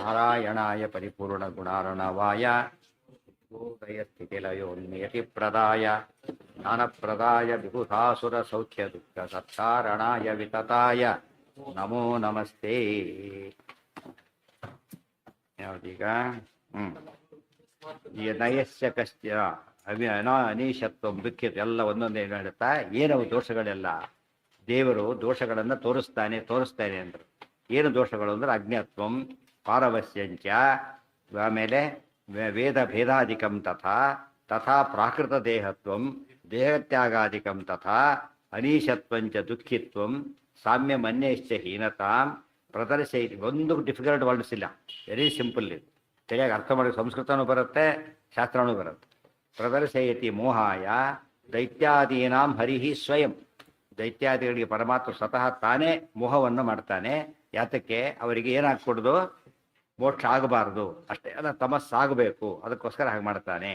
ನಾರಾಯಣಾಯ ಪರಿಪೂರ್ಣ ಗುಣಾರ್ಣವಾಯ ಭೂತಯ ಸ್ಥಿತಿಲಯೋನ್ನಿಯತಿಪ್ರದಾಯ ಜ್ಞಾನಪ್ರದಾಯ ವಿಬುಧಾಸುರ ಸೌಖ್ಯ ದುಃಖ ಸತ್ಕಾರಣಾಯ ವಿತತಾಯ ನಮೋ ನಮಸ್ತೆ. ಯಾವ್ದೀಗ ಈ ನಯಸ್ಯ ಕಶ್ಯ ಅನೀಶತ್ವ ದುಃಖಿತ ಎಲ್ಲ ಒಂದೊಂದೇ ಹೇಳುತ್ತಾ ಏನವು ದೋಷಗಳೆಲ್ಲ ದೇವರು ದೋಷಗಳನ್ನು ತೋರಿಸ್ತಾನೆ ಅಂದರು. ಏನು ದೋಷಗಳು ಅಂದ್ರೆ ಅಜ್ಞತ್ವಂ ಪಾರವಸ್ಯಂಚ, ಆಮೇಲೆ ವೇದ ಭೇದಾಧಿಕಂ ತಥಾ ಪ್ರಾಕೃತ ದೇಹತ್ವಂ ದೇಹತ್ಯಾಗಾಧಿಕಂ ತಥಾ ಅನೀಶತ್ವಂಚ ದುಃಖಿತ್ವಂ ಸಾಮ್ಯಮನ್ಯಶ್ಚ ಹೀನತಾಂ ಪ್ರದರ್ಶಯಿಸಿ. ಒಂದು ಡಿಫಿಕಲ್ಟ್ ವರ್ಡ್ಸ್ ಇಲ್ಲ, ವೆರಿ ಸಿಂಪಲ್ ಇದು. ಸರಿಯಾಗಿ ಅರ್ಥ ಮಾಡಿ ಸಂಸ್ಕೃತನೂ ಬರುತ್ತೆ, ಶಾಸ್ತ್ರನೂ ಬರುತ್ತೆ. ಪ್ರದರ್ಶಯತಿ ಮೋಹಾಯ ದೈತ್ಯಾದೀನಾಂ ಹರಿಹಿ ಸ್ವಯಂ. ದೈತ್ಯಾದಿಗಳಿಗೆ ಪರಮಾತ್ಮ ಸ್ವತಃ ತಾನೇ ಮೋಹವನ್ನು ಮಾಡ್ತಾನೆ. ಯಾತಕ್ಕೆ? ಅವರಿಗೆ ಏನಾಗ್ಕೊಡ್ದು? ಮೋಕ್ಷ ಆಗಬಾರ್ದು ಅಷ್ಟೇ, ಅಲ್ಲ ತಮಸ್ಸಾಗಬೇಕು, ಅದಕ್ಕೋಸ್ಕರ ಹಾಗೆ ಮಾಡ್ತಾನೆ.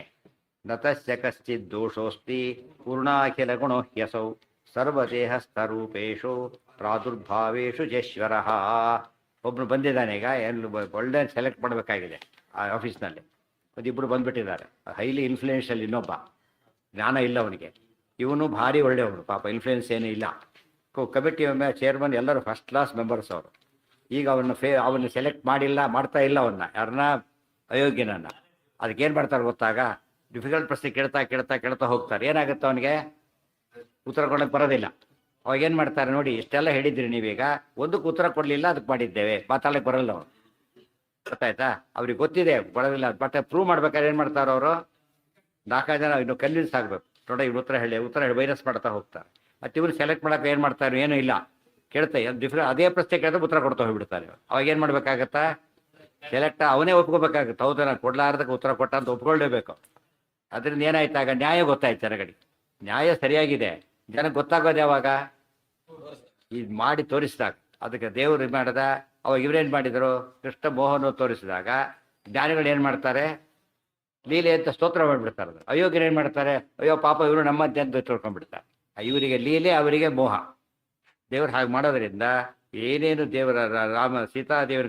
ನತಸ್ಯ ಕಶ್ಚಿತ್ ದೋಷೋಸ್ತಿ ಪೂರ್ಣಾಖಿಲ ಗುಣೋ ಹ್ಯಸೌ ಸರ್ವದೇಹಸ್ಥರೂಪೇಶು ಪ್ರಾದುರ್ಭಾವೇಶು ಜೇಶ್ವರ. ಒಬ್ಬನು ಬಂದಿದ್ದಾನೆ, ಈಗ ಎಲ್ಲ ಒಳ್ಳೆ ಸೆಲೆಕ್ಟ್ ಮಾಡಬೇಕಾಗಿದೆ ಆ ಆಫೀಸ್ನಲ್ಲಿ. ಒಂದಿಬ್ಬರು ಬಂದುಬಿಟ್ಟಿದ್ದಾರೆ, ಹೈಲಿ ಇನ್ಫ್ಲೂಯೆನ್ಷಿಯಲ್. ಇನ್ನೊಬ್ಬ ಜ್ಞಾನ ಇಲ್ಲ ಅವನಿಗೆ, ಇವನು ಭಾರಿ ಒಳ್ಳೆಯವನು, ಪಾಪ ಇನ್ಫ್ಲೂಯೆನ್ಸ್ ಏನೂ ಇಲ್ಲ. ಕಮಿಟಿ ಚೇರ್ಮನ್ ಎಲ್ಲರೂ ಫಸ್ಟ್ ಕ್ಲಾಸ್ ಮೆಂಬರ್ಸ್ ಅವರು. ಈಗ ಅವನ್ನ ಸೆಲೆಕ್ಟ್ ಮಾಡ್ತಾ ಇಲ್ಲ ಅವನ್ನ, ಯಾರನ್ನ ಅಯೋಗ್ಯನನ್ನ. ಅದಕ್ಕೇನು ಮಾಡ್ತಾರೆ ಗೊತ್ತಾಗ? ಡಿಫಿಕಲ್ಟ್ ಪ್ರಶ್ನೆ ಕೇಳ್ತಾ ಹೋಗ್ತಾರೆ. ಏನಾಗುತ್ತೆ ಅವನಿಗೆ? ಉತ್ತರ ಕೊಡೋಕ್ಕೆ ಬರೋದಿಲ್ಲ. ಅವಾಗ ಏನು ಮಾಡ್ತಾರೆ ನೋಡಿ, ಇಷ್ಟೆಲ್ಲ ಹೇಳಿದ್ರಿ ನೀವೀಗ, ಒಂದಕ್ಕೆ ಉತ್ತರ ಕೊಡಲಿಲ್ಲ, ಅದಕ್ಕೆ ಮಾಡಿದ್ದೇವೆ, ಮಾತಾಡಕ್ಕೆ ಬರಲ್ಲ ಅವನು. ಗೊತ್ತಾಯ್ತಾ? ಅವ್ರಿಗೆ ಗೊತ್ತಿದೆ ಬರೋದಿಲ್ಲ, ಬಟ್ ಪ್ರೂವ್ ಮಾಡ್ಬೇಕಾದ್ರೆ ಏನು ಮಾಡ್ತಾರೆ ಅವರು? 4 ಜನ ಇನ್ನು ಕನ್ವಿನ್ಸ್ ಆಗಬೇಕು. ನೋಡಿ ಇವ್ರು ಉತ್ತರ ಹೇಳಿ ವೈರಸ್ ಮಾಡ್ತಾ ಹೋಗ್ತಾರೆ. ಮತ್ತು ಇವ್ರು ಸೆಲೆಕ್ಟ್ ಮಾಡೋಕೆ ಏನು ಮಾಡ್ತಾರೆ? ಏನೂ ಇಲ್ಲ, ಕೇಳ್ತಾ ಅದೇ ಪ್ರಶ್ನೆ ಕೇಳಿದ್ರೆ ಉತ್ತರ ಕೊಡ್ತಾ ಹೋಗ್ಬಿಡ್ತಾರೆ. ಅವಾಗ ಏನು ಮಾಡ್ಬೇಕಾಗತ್ತಾ? ಸೆಲೆಕ್ಟ್ ಅವನೇ ಒಪ್ಕೋಬೇಕಾಗುತ್ತೆ. ಹೌದು, ನಾನು ಕೊಡ್ಲಾರ್ದಕ್ಕೆ ಉತ್ತರ ಕೊಟ್ಟ ಅಂತ ಒಪ್ಕೊಳ್ಳೇಬೇಕು. ಅದರಿಂದ ಏನಾಯ್ತಾಗ? ನ್ಯಾಯ ಗೊತ್ತಾಯ್ತು ಜನಗಳಿಗೆ. ನ್ಯಾಯ ಸರಿಯಾಗಿದೆ, ಜನಕ್ಕೆ ಗೊತ್ತಾಗೋದು ಯಾವಾಗ? ಇದು ಮಾಡಿ ತೋರಿಸಿದಾಗ. ಅದಕ್ಕೆ ದೇವರು ಇದು ಮಾಡಿದ. ಅವಾಗ ಇವ್ರೇನು ಮಾಡಿದರು? ಕೃಷ್ಣ ಮೋಹನ ತೋರಿಸಿದಾಗ ಜ್ಞಾನಿಗಳು ಏನು ಮಾಡ್ತಾರೆ? ಲೀಲೆ ಅಂತ ಸ್ತೋತ್ರ ಮಾಡಿಬಿಡ್ತಾರೆ. ಅಯೋಗ್ಯರು ಏನು ಮಾಡ್ತಾರೆ? ಅಯ್ಯೋ ಪಾಪ ಇವರು ನಮ್ಮಂತೆ ಅಂತ ತಿಳ್ಕೊಂಡ್ಬಿಡ್ತಾರೆ. ಇವರಿಗೆ ಲೀಲೆ, ಅವರಿಗೆ ಮೋಹ. ದೇವರು ಹಾಗೆ ಮಾಡೋದ್ರಿಂದ ಏನೇನು ದೇವರ ಸೀತಾ ದೇವರು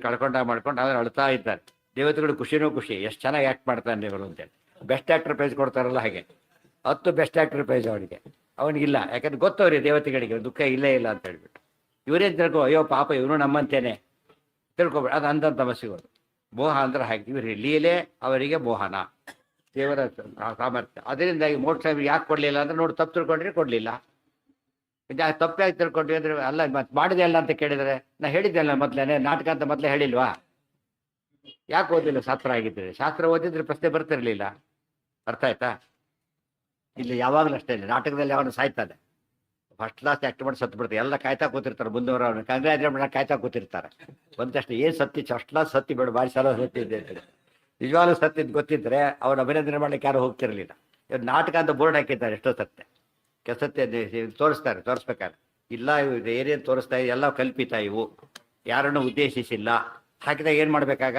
ಮಾಡ್ಕೊಂಡು ಅವ್ರು ಅಳ್ತಾ ಇದ್ದಾರೆ. ದೇವತೆಗಳು ಖುಷಿನೂ ಖುಷಿ, ಎಷ್ಟು ಚೆನ್ನಾಗಿ ಆ್ಯಕ್ಟ್ ಮಾಡ್ತಾನೆ ದೇವರು ಅಂತೇಳಿ. ಬೆಸ್ಟ್ ಆ್ಯಕ್ಟರ್ ಪ್ರೈಸ್ ಕೊಡ್ತಾರಲ್ಲ ಹಾಗೆ 10 ಬೆಸ್ಟ್ ಆ್ಯಕ್ಟರ್ ಪ್ರೈಸ್ ಅವನಿಗಿಲ್ಲ. ಯಾಕಂದ್ರೆ ಗೊತ್ತವ್ರಿಗೆ ದೇವತೆಗಳಿಗೆ ದುಃಖ ಇಲ್ಲೇ ಇಲ್ಲ ಅಂತ ಹೇಳ್ಬಿಟ್ಟು. ಇವರೇನು ತಿಳ್ಕೊ, ಅಯ್ಯೋ ಪಾಪ ಇವನು ನಮ್ಮಂತೇನೆ ತಿಳ್ಕೊಬೇಡ. ಅದು ಅಂದಂಥ ತಮಸ್ಸಿಗಳು. ಮೋಹ ಅಂದ್ರೆ ಹಾಗೆ, ಇವರಿಗೆ ಲೀಲೆ, ಅವರಿಗೆ ಮೋಹನ, ದೇವರ ಸಾಮರ್ಥ್ಯ. ಅದರಿಂದಾಗಿ ಮೋಕ್ಷ ಯಾಕೆ ಕೊಡಲಿಲ್ಲ ಅಂದ್ರೆ ನೋಡಿ, ತಪ್ಪು ತಿಳ್ಕೊಂಡ್ರೆ ಕೊಡಲಿಲ್ಲ. ತಪ್ಪಾಗಿ ತಿಳ್ಕೊಂಡ್ರಿ ಅಂದ್ರೆ ಅಲ್ಲ ಮತ್ತೆ ಮಾಡಿದೆ ಅಲ್ಲ ಅಂತ ಕೇಳಿದರೆ, ನಾ ಹೇಳಿದ್ದೆ ಅಲ್ಲ ಮೊದಲೇ, ನಾಟಕ ಅಂತ ಮೊದಲೇ ಹೇಳಿಲ್ವಾ? ಯಾಕೆ ಓದಿಲ್ಲ? ಶಾಸ್ತ್ರ ಆಗಿದ್ದರೆ, ಶಾಸ್ತ್ರ ಓದಿದ್ರೆ ಪ್ರಶ್ನೆ ಬರ್ತಿರ್ಲಿಲ್ಲ. ಅರ್ಥ ಆಯ್ತಾ? ಇಲ್ಲಿ ಯಾವಾಗಲೂ ಅಷ್ಟೇ, ನಾಟಕದಲ್ಲಿ ಯಾವಾಗ ಸಾಯ್ತಾನೆ, ಫಸ್ಟ್ ಕ್ಲಾಸ್ ಆ್ಯಕ್ಟ್ ಮಾಡಿ ಸತ್ತು ಬಿಡ್ತಾರೆ. ಎಲ್ಲ ಕಾಯ್ತಾ ಕೂತಿರ್ತಾರೆ, ಮುಂದವರು ಅವ್ನು ಕಂಗ್ರಾಜುಲೇಟ್ ಮಾಡಿ ಕಾಯ್ತಾ ಕೂತಿರ್ತಾರೆ. ಬಂದಷ್ಟು ಏನು ಸತ್ತಿ, ಫಸ್ಟ್ ಕ್ಲಾಸ್ ಸತ್ತಿ ಬೇಡ, ಭಾರಿ ಸಲ ಸತ್ತಿದ್ದೆ ಅಂತೇಳಿ. ನಿಜವಾಗ್ಲೂ ಸತ್ತಿದ್ದು ಗೊತ್ತಿದ್ರೆ ಅವ್ನು ಅಭಿನಂದನೆ ಮಾಡ್ಲಿಕ್ಕೆ ಯಾರು ಹೋಗ್ತಿರಲಿಲ್ಲ. ಇವ್ರು ನಾಟಕ ಅಂತ ಬೋರ್ಡ್ ಹಾಕಿದ್ದಾರೆ, ಎಷ್ಟೋ ಸತ್ಯ ಸತ್ಯ ತೋರಿಸ್ಬೇಕಾದ್ರೆ. ಇಲ್ಲ, ಇವು ಏನೇನು ತೋರಿಸ್ತಾ ಇದೆ ಎಲ್ಲ ಕಲ್ಪಿತ, ಇವು ಯಾರನ್ನು ಉದ್ದೇಶಿಸಿಲ್ಲ. ಹಾಕಿದಾಗ ಏನು ಮಾಡಬೇಕಾಗ?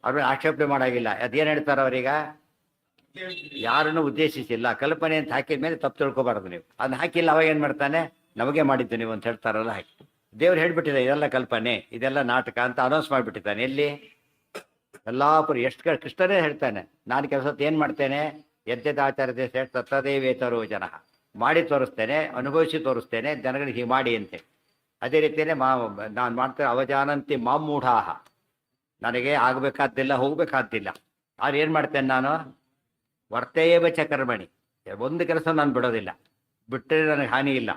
ಅವ್ರ ಆಕ್ಷೇಪಣೆ ಮಾಡೋಂಗಿಲ್ಲ. ಅದೇನು ಹೇಳ್ತಾರೆ ಅವರೀಗ? ಯಾರನ್ನು ಉದ್ದೇಶಿಸಿಲ್ಲ, ಕಲ್ಪನೆ ಅಂತ ಹಾಕಿದ ಮೇಲೆ ತಪ್ಪು ತಿಳ್ಕೊಬಾರ್ದು ನೀವು. ಅದನ್ನ ಹಾಕಿಲ್ಲ, ಅವಾಗ ಏನು ಮಾಡ್ತಾನೆ? ನಮಗೆ ಮಾಡಿದ್ದು ನೀವು ಅಂತ ಹೇಳ್ತಾರಲ್ಲ ಹಾಕಿ. ದೇವ್ರು ಹೇಳ್ಬಿಟ್ಟಿದೆ ಇದೆಲ್ಲ ಕಲ್ಪನೆ, ಇದೆಲ್ಲ ನಾಟಕ ಅಂತ ಅನೌನ್ಸ್ ಮಾಡಿಬಿಟ್ಟಿದ್ದಾನೆ. ಎಲ್ಲಿ? ಎಲ್ಲಾಪುರ ಎಷ್ಟು ಕೃಷ್ಣನೇ ಹೇಳ್ತಾನೆ, ನಾನು ಕೆಲಸ ಏನು ಮಾಡ್ತೇನೆ? ಯದ್ಯದಾಚಾರ್ಯ ಶ್ರೇಷ್ಠ ತದೇವೇತರೋ ಜನ. ಮಾಡಿ ತೋರಿಸ್ತೇನೆ, ಅನುಭವಿಸಿ ತೋರಿಸ್ತೇನೆ, ಜನಗಳಿಗೆ ಹೀಗೆ ಮಾಡಿ ಅಂತೆ. ಅದೇ ರೀತಿಯೇ ನಾನು ಮಾಡ್ತೇನೆ. ಅವಜಾನಂತಿ ಮಾಮೂಢಾಹ. ನನಗೆ ಆಗಬೇಕಾದ್ದಿಲ್ಲ, ಹೋಗ್ಬೇಕಾದ್ದಿಲ್ಲ. ಆದ್ರೆ ಏನು ಮಾಡ್ತೇನೆ ನಾನು? ವರ್ತೇವ ಚ ಕರ್ಮಣಿ. ಒಂದು ಕೆಲಸ ನಾನು ಬಿಡೋದಿಲ್ಲ, ಬಿಟ್ಟರೆ ನನಗೆ ಹಾನಿ ಇಲ್ಲ,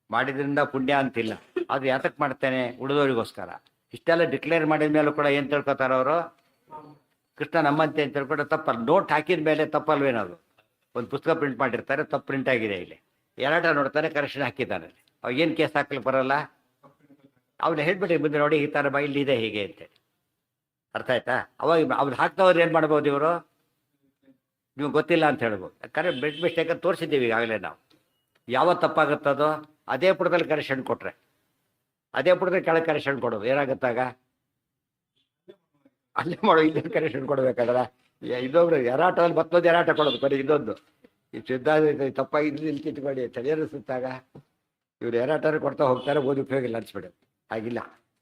ಮಾಡಿದ್ರಿಂದ ಪುಣ್ಯ ಅಂತಿಲ್ಲ. ಅದು ಯಾತಕ್ಕೆ ಮಾಡ್ತೇನೆ? ಉಳಿದವರಿಗೋಸ್ಕರ. ಇಷ್ಟೆಲ್ಲ ಡಿಕ್ಲೇರ್ ಮಾಡಿದ ಮೇಲೂ ಕೂಡ ಏನು ತಿಳ್ಕೊತಾರೆ ಅವರು? ಕೃಷ್ಣ ನಮ್ಮಂತೆ ಅಂತ ತಿಳ್ಕೊಂಡ್ರೆ ತಪ್ಪಲ್ಲ. ನೋಟ್ ಹಾಕಿದ ಮೇಲೆ ತಪ್ಪಲ್ವೇನದು? ಒಂದು ಪುಸ್ತಕ ಪ್ರಿಂಟ್ ಮಾಡಿರ್ತಾರೆ, ತಪ್ಪು ಪ್ರಿಂಟ್ ಆಗಿದೆ, ಇಲ್ಲಿ ಎರಡ ನೋಡ್ತಾನೆ, ಕರೆಕ್ಷನ್ ಹಾಕಿದ್ದಾನೆ. ಅವಾಗ ಏನು ಕೇಸ್ ಹಾಕ್ಲಿಕ್ಕೆ ಬರೋಲ್ಲ? ಅವ್ನು ಹೇಳ್ಬಿಟ್ಟು ಮುಂದೆ ನೋಡಿ ಈ ಥರ ಇಲ್ಲಿ ಇದೆ ಹೀಗೆ ಅಂತೇಳಿ. ಅರ್ಥ ಆಯ್ತಾ? ಅವಾಗ ಅವ್ರು ಹಾಕ್ದವ್ರು ಏನು ಮಾಡ್ಬೋದು? ಇವರು ನೀವು ಗೊತ್ತಿಲ್ಲ ಅಂತ ಹೇಳ್ಬೋದು. ಕರೆಕ್ಟ್ ಬೆಡ್ ಮಿಸ್ಟೇಕ್ ಅಂತ ತೋರಿಸಿದ್ದೀವಿ ಈಗಾಗಲೇ ನಾವು. ಯಾವತ್ತು ತಪ್ಪಾಗುತ್ತದೋ ಅದೇ ಪುಟದಲ್ಲಿ ಕರೆಕ್ಷನ್ ಕೊಟ್ಟರೆ, ಅದೇ ಪುಟದಲ್ಲಿ ಕೆಳಗೆ ಕರೆಕ್ಷನ್ ಕೊಡೋದು ಏನಾಗುತ್ತಾಗ? ಅಲ್ಲೇ ಮಾಡೋ, ಇಲ್ಲೇ ಕರೆಕ್ಷನ್ ಕೊಡಬೇಕಾದ್ರೆ ಇದೊಬ್ರು ಎರಾಟದಲ್ಲಿ ಮತ್ತೊಂದು ಎರಾಟ ಕೊಡೋದು ಬರೀ ಇದೊಂದು. ಈ ಸಿದ್ಧ ತಪ್ಪಾಗಿ ಇಲ್ಲಿ ಕಿತ್ಕೊಳ್ಳಿ ತಲೆಯರಿಸುತ್ತಾಗ ಇವ್ರು ಎರಾಟಾರು ಕೊಡ್ತಾ ಹೋಗ್ತಾರೆ, ಓದಿ ಉಪಯೋಗ ಇಲ್ಲ ಅನ್ಸ್ಬಿಡೋದು. ಹಾಗಿಲ್ಲ,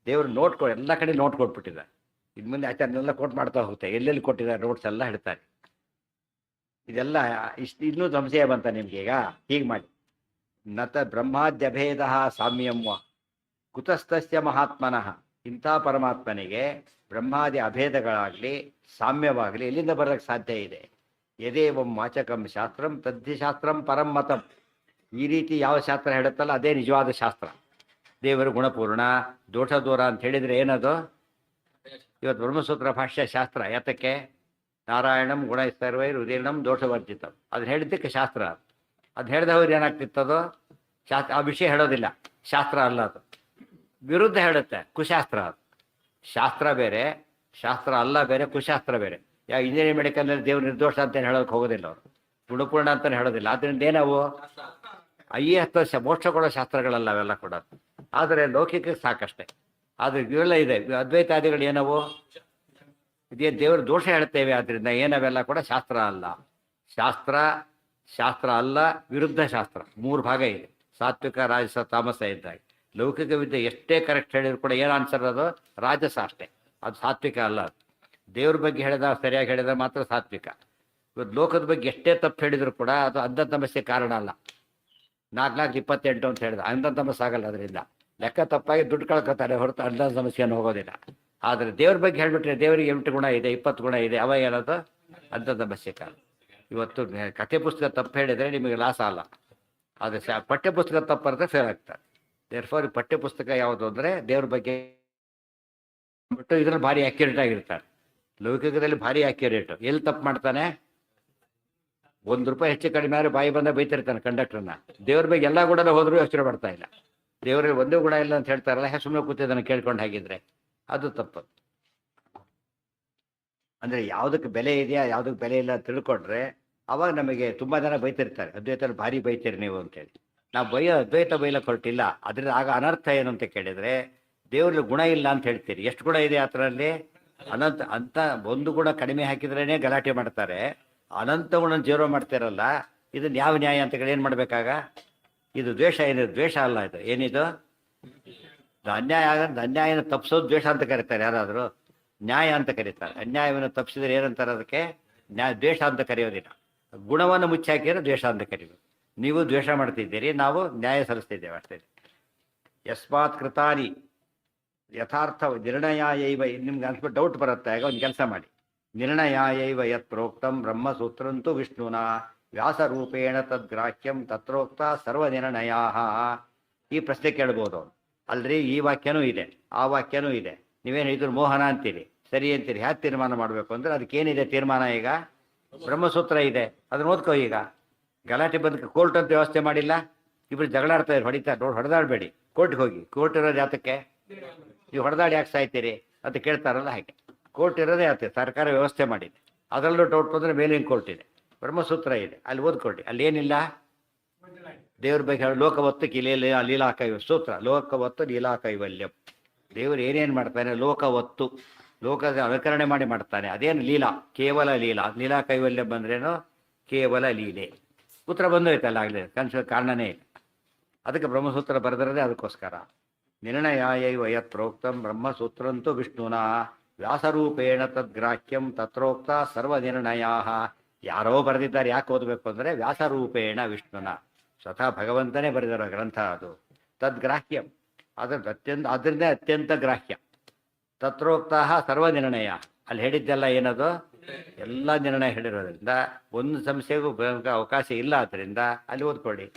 ದೇವರು ನೋಟ್ ಎಲ್ಲ ಕಡೆ ನೋಟ್ ಕೊಟ್ಬಿಟ್ಟಿದ್ದಾರೆ. ಇನ್ನು ಮುಂದೆ ಆಚಾರ್ಯನೆಲ್ಲ ಕೋಟ್ ಮಾಡ್ತಾ ಹೋಗುತ್ತೆ, ಎಲ್ಲೆಲ್ಲಿ ಕೊಟ್ಟಿದ್ದಾರೆ ನೋಟ್ಸ್ ಎಲ್ಲ ಹೇಳ್ತಾರೆ. ಇದೆಲ್ಲ ಇನ್ನೂ ಸಂಶಯ ಬಂತ ನಿಮ್ಗೆ? ಈಗ ಹೀಗೆ ಮಾಡಿ, ನತ ಬ್ರಹ್ಮಾದ್ಯಭೇದ ಸಾಮ್ಯಂವ ಕುತಸ್ತಸ್ಯ ಮಹಾತ್ಮನಃ. ಇಂಥ ಪರಮಾತ್ಮನಿಗೆ ಬ್ರಹ್ಮಾದಿ ಅಭೇದಗಳಾಗಲಿ ಸಾಮ್ಯವಾಗಲಿ ಎಲ್ಲಿಂದ ಬರೋಕ್ಕೆ ಸಾಧ್ಯ ಇದೆ? ಯದೇವಂ ವಾಚಕಂ ಶಾಸ್ತ್ರಂ ತದ್ಧಿ ಶಾಸ್ತ್ರಂ ಪರಂ ಮತಂ. ಈ ರೀತಿ ಯಾವ ಶಾಸ್ತ್ರ ಹೇಳುತ್ತಲ್ಲ ಅದೇ ನಿಜವಾದ ಶಾಸ್ತ್ರ. ದೇವರು ಗುಣಪೂರ್ಣ, ದೋಷ ದೂರ ಅಂತ ಹೇಳಿದರೆ ಏನದು? ಇವತ್ತು ಬ್ರಹ್ಮಸೂತ್ರ ಭಾಷ್ಯ ಶಾಸ್ತ್ರ. ಯಾತಕ್ಕೆ? ನಾರಾಯಣಂ ಗುಣ ಸರ್ವೈರ್ ಉದೀರ್ಣಂ ದೋಷವರ್ಜಿತಂ. ಅದನ್ನ ಹೇಳಿದ್ದಕ್ಕೆ ಶಾಸ್ತ್ರ. ಅದು ಹೇಳಿದವ್ರು ಏನಾಗ್ತಿತ್ತದು? ಶಾಸ್ತ್ರ. ಆ ವಿಷಯ ಹೇಳೋದಿಲ್ಲ, ಶಾಸ್ತ್ರ ಅಲ್ಲ ಅದು, ವಿರುದ್ಧ ಹೇಳುತ್ತೆ, ಕುಶಾಸ್ತ್ರ. ಅದು ಶಾಸ್ತ್ರ ಬೇರೆ, ಶಾಸ್ತ್ರ ಅಲ್ಲ ಬೇರೆ, ಕುಶಾಸ್ತ್ರ ಬೇರೆ. ಯಾವ ಇಂಜಿನಿಯರಿಂಗ್ ಮೆಡಿಕಲ್ನಲ್ಲಿ ದೇವ್ರ ನಿರ್ದೋಷ ಅಂತ ಹೇಳೋಕೆ ಹೋಗೋದಿಲ್ಲ ಅವರು, ಗುಣಪೂರ್ಣ ಅಂತಲೇ ಹೇಳೋದಿಲ್ಲ. ಆದ್ದರಿಂದ ಏನವು ಅಯ್ಯ ಮೋಕ್ಷ ಕೊಡೋ ಶಾಸ್ತ್ರಗಳಲ್ಲ ಅವೆಲ್ಲ ಕೂಡ. ಆದರೆ ಲೌಕಿಕ ಸಾಕಷ್ಟೇ. ಆದರೆ ಇವೆಲ್ಲ ಇದೆ ಅದ್ವೈತಾದಿಗಳು ಏನವು? ಇದೇ ದೇವರ ದೋಷ ಹೇಳ್ತೇವೆ. ಆದ್ದರಿಂದ ಏನವೆಲ್ಲ ಕೂಡ ಶಾಸ್ತ್ರ ಅಲ್ಲ. ಶಾಸ್ತ್ರ ಅಲ್ಲ, ವಿರುದ್ಧ ಶಾಸ್ತ್ರ. 3 ಭಾಗ ಇದೆ, ಸಾತ್ವಿಕ, ರಾಜಸ, ತಾಮಸ ಇದ್ದಾಗ. ಲೌಕಿಕ ವಿದ್ಯೆ ಎಷ್ಟೇ ಕರೆಕ್ಟ್ ಹೇಳಿದ್ರು ಕೂಡ ಏನು ಆನ್ಸರ್? ಅದು ರಾಜಸ ಅಷ್ಟೇ, ಅದು ಸಾತ್ವಿಕ ಅಲ್ಲ. ಅದು ದೇವ್ರ ಬಗ್ಗೆ ಹೇಳಿದ ಸರಿಯಾಗಿ ಹೇಳಿದ್ರೆ ಮಾತ್ರ ಸಾತ್ವಿಕ. ಇವತ್ತು ಲೋಕದ ಬಗ್ಗೆ ಎಷ್ಟೇ ತಪ್ಪು ಹೇಳಿದ್ರು ಕೂಡ ಅದು ಅಂಧ ತಮಸ್ಸೆ ಕಾರಣ ಅಲ್ಲ. 4×4=28 ಅಂತ ಹೇಳಿದ ಅಂಧ ತಮಸ್ಸೆ ಆಗಲ್ಲ. ಅದರಿಂದ ಲೆಕ್ಕ ತಪ್ಪಾಗಿ ದುಡ್ಡು ಕಳ್ಕೊತಾರೆ ಹೊರತು ಅಂಧ ಸಮಸ್ಯೆಯನ್ನು ಹೋಗೋದಿಲ್ಲ. ಆದರೆ ದೇವ್ರ ಬಗ್ಗೆ ಹೇಳ್ಬಿಟ್ರೆ ದೇವರಿಗೆ 8 ಗುಣ ಇದೆ, 20 ಗುಣ ಇದೆ, ಅವ ಏನದು ಅಂಥ ಸಮಸ್ಯೆ ಕಾರಣ. ಇವತ್ತು ಕಥೆ ಪುಸ್ತಕ ತಪ್ಪು ಹೇಳಿದರೆ ನಿಮಗೆ ಲಾಸ್ ಅಲ್ಲ, ಆದರೆ ಪಠ್ಯಪುಸ್ತಕ ತಪ್ಪು ಬರೆದ್ರೆ ಫೇಲ್ ಆಗ್ತಾರೆ. ದೇರ್ಫೋರ್ ಪಠ್ಯಪುಸ್ತಕ ಯಾವುದು ಅಂದರೆ ದೇವ್ರ ಬಗ್ಗೆ ಬಿಟ್ಟು ಇದ್ರಲ್ಲಿ ಭಾರಿ ಅಕ್ಯುರೇಟ್ ಆಗಿರ್ತಾರೆ. ಲೌಕಿಕದಲ್ಲಿ ಭಾರಿ ಅಕ್ಯುರೇಟ್. ಎಲ್ಲಿ ತಪ್ಪು ಮಾಡ್ತಾನೆ? ₹1 ಹೆಚ್ಚು ಕಡಿಮೆ ಆದರೆ ಬಾಯಿ ಬಂದ ಬೈತಿರ್ತಾನೆ ಕಂಡಕ್ಟರ್ನ. ದೇವ್ರ ಬಗ್ಗೆ ಎಲ್ಲ ಗುಣ ಹೋದ್ರೂ ಯೋಚನೆ ಮಾಡ್ತಾ ಇಲ್ಲ. ದೇವರಲ್ಲಿ ಒಂದೇ ಗುಣ ಇಲ್ಲ ಅಂತ ಹೇಳ್ತಾರಲ್ಲ, ಸುಮ್ಮನೆ ಕೂತಿದ್ದಾನೆ ಕೇಳ್ಕೊಂಡು ಹಾಗಿದ್ರೆ ಅದು ತಪ್ಪು. ಅಂದರೆ ಯಾವುದಕ್ಕೆ ಬೆಲೆ ಇದೆಯಾ ಯಾವುದಕ್ಕೆ ಬೆಲೆ ಇಲ್ಲ ಅಂತ ತಿಳ್ಕೊಂಡ್ರೆ ಅವಾಗ ನಮಗೆ ತುಂಬ ಜನ ಬೈತಿರ್ತಾರೆ, ಅದ್ವೈತಲ್ಲಿ ಭಾರಿ ಬೈತೀರಿ ನೀವು ಅಂತೇಳಿ. ನಾವು ಅದ್ವೈತ ಬೈಲಕ್ಕೆ ಹೊರಟಿಲ್ಲ. ಅದರಿಂದ ಆಗ ಅನರ್ಥ ಏನು ಅಂತ ಕೇಳಿದರೆ, ದೇವ್ರಲ್ಲಿ ಗುಣ ಇಲ್ಲ ಅಂತ ಹೇಳ್ತೀರಿ. ಎಷ್ಟು ಗುಣ ಇದೆ ಆ ಥರಲ್ಲಿ? ಅನಂತ. ಅಂತ ಒಂದು ಗುಣ ಕಡಿಮೆ ಹಾಕಿದ್ರೇ ಗಲಾಟೆ ಮಾಡ್ತಾರೆ. ಅನಂತ ಗುಣ ಜೀರೋ ಮಾಡ್ತಾರಲ್ಲ, ಇದನ್ನು ಯಾವ ನ್ಯಾಯ ಅಂತ ಏನು ಮಾಡಬೇಕಾಗ? ಇದು ದ್ವೇಷ. ಏನಿದೆ? ದ್ವೇಷ ಅಲ್ಲ, ಇದು ಏನಿದು? ಅನ್ಯಾಯ. ಅನ್ಯಾಯನ ತಪ್ಪಿಸೋದು ದ್ವೇಷ ಅಂತ ಕರೀತಾರೆ ಯಾರಾದರೂ? ನ್ಯಾಯ ಅಂತ ಕರೀತಾರೆ. ಅನ್ಯಾಯವನ್ನು ತಪ್ಪಿಸಿದ್ರೆ ಏನಂತಾರೆ? ಅದಕ್ಕೆ ದ್ವೇಷ ಅಂತ ಕರೆಯೋದಿಲ್ಲ. ಗುಣವನ್ನು ಮುಚ್ಚಾಕಿದ್ರೆ ದ್ವೇಷ ಅಂತ ಕರೀಬೇಕು. ನೀವು ದ್ವೇಷ ಮಾಡ್ತಿದ್ದೀರಿ, ನಾವು ನ್ಯಾಯ ಸಲ್ಲಿಸ್ತಿದ್ದೇವೆ ಅಷ್ಟೇ. ಯಸ್ಮಾತ್ ಕೃತಾನಿ ಯಥಾರ್ಥ ನಿರ್ಣಯಾಯೈವ. ನಿಮ್ಗೆ ಅನ್ಸ್ಬಿಟ್ಟು ಡೌಟ್ ಬರುತ್ತೆ, ಆಗ ಒಂದು ಕೆಲಸ ಮಾಡಿ. ನಿರ್ಣಯಾಯೈವ ಯತ್ ಪ್ರೋಕ್ತಂ ಬ್ರಹ್ಮಸೂತ್ರಂತೂ ವಿಷ್ಣುನಾ ವ್ಯಾಸರೂಪೇಣ ತದ್ಗ್ರಾಹ್ಯಂ ತತ್ರೋಕ್ತ ಸರ್ವನಿರ್ಣಯಾ. ಈ ಪ್ರಶ್ನೆ ಕೇಳ್ಬೋದು. ಅಲ್ರಿ ಈ ವಾಕ್ಯನೂ ಇದೆ, ಆ ವಾಕ್ಯನೂ ಇದೆ, ನೀವೇನು ಇದ್ರ ಮೋಹನ ಅಂತೀರಿ, ಸರಿ ಅಂತೀರಿ. ಹ್ಯಾಕೆ ತೀರ್ಮಾನ ಮಾಡಬೇಕು ಅಂದರೆ ಅದಕ್ಕೇನಿದೆ ತೀರ್ಮಾನ? ಈಗ ಬ್ರಹ್ಮಸೂತ್ರ ಇದೆ, ಅದನ್ನ ಓದ್ಕೋ. ಈಗ ಗಲಾಟೆ ಬಂದು ಕೋರ್ಟ್ ಅಂತ ವ್ಯವಸ್ಥೆ ಮಾಡಿಲ್ಲ, ಇಬ್ಬರು ಜಗಳಾಡ್ತಾ ಇದ್ರು, ಹೊಡಿತಾರೆ. ನೋಡಿ, ಹೊಡೆದಾಡಬೇಡಿ, ಕೋರ್ಟ್ಗೆ ಹೋಗಿ. ಕೋರ್ಟ್ ಇರೋದು ಯಾತಕ್ಕೆ? ನೀವು ಹೊಡೆದಾಡಿ ಯಾಕೆ ಸಾಯ್ತೀರಿ ಅಂತ ಕೇಳ್ತಾರಲ್ಲ, ಹಾಗೆ ಕೋರ್ಟ್ ಇರೋದೇ ಆಗುತ್ತೆ. ಸರ್ಕಾರ ವ್ಯವಸ್ಥೆ ಮಾಡಿದೆ. ಅದರಲ್ಲೂ ಡೌಟ್ ಬಂದರೆ ಮೇಲಿನ ಕೋರ್ಟ್ ಇದೆ, ಬ್ರಹ್ಮಸೂತ್ರ ಇದೆ, ಅಲ್ಲಿ ಓದ್ಕೊಡಿ. ಅಲ್ಲಿ ಏನಿಲ್ಲ, ದೇವ್ರ ಬಗ್ಗೆ ಹೇಳಿ ಲೋಕವತ್ತು ಲೀಲಾ ಸೂತ್ರ. ಲೋಕವತ್ತು ಲೀಲಾ ಕೈವಲ್ಯಂ. ದೇವರು ಏನೇನು ಮಾಡ್ತಾನೆ? ಲೋಕವತ್ತು, ಲೋಕದ ಅನುಕರಣೆ ಮಾಡಿ ಮಾಡ್ತಾನೆ. ಅದೇನು ಲೀಲಾ, ಕೇವಲ ಲೀಲಾ. ಲೀಲಾ ಕೈವಲ್ಯಂ ಬಂದ್ರೇನು? ಕೇವಲ ಲೀಲೆ. ಉತ್ತರ ಬಂದೋಯ್ತಲ್ಲ ಆಗಲೇ, ಕಾರಣನೇ ಇಲ್ಲ. ಅದಕ್ಕೆ ಬ್ರಹ್ಮಸೂತ್ರ ಬರೆದಿರೋದೇ ಅದಕ್ಕೋಸ್ಕರ. ನಿರ್ಣಯಾಯೈವ ಯತ್ ಪ್ರೋಕ್ತಂ ಬ್ರಹ್ಮಸೂತ್ರಂತೂ ವಿಷ್ಣುನಾ ವ್ಯಾಸರೂಪೇಣ ತದ್ಗ್ರಾಹ್ಯಂ ತತ್ರೋಕ್ತ ಸರ್ವನಿರ್ಣಯಾ. ಯಾರೋ ಬರೆದಿದ್ದಾರೆ. ಯಾಕೆ ಓದಬೇಕು ಅಂದರೆ ವ್ಯಾಸರೂಪೇಣ ವಿಷ್ಣುನ, ಸ್ವತಃ ಭಗವಂತನೇ ಬರೆದಿರೋ ಗ್ರಂಥ ಅದು. ತದ್ಗ್ರಾಹ್ಯಂ, ಅದರಿಂದ ಅತ್ಯಂತ ಗ್ರಾಹ್ಯ. ತತ್ರೋಕ್ತ ಸರ್ವನಿರ್ಣಯ, ಅಲ್ಲಿ ಹೇಳಿದ್ದೆಲ್ಲ ಏನದು? ಎಲ್ಲ ನಿರ್ಣಯ ಹೇಳಿರೋದ್ರಿಂದ ಒಂದು ಸಂಶಯಗೂ ಅವಕಾಶ ಇಲ್ಲ. ಆದ್ದರಿಂದ ಅಲ್ಲಿ ಓದ್ಕೊಳ್ಳಿ.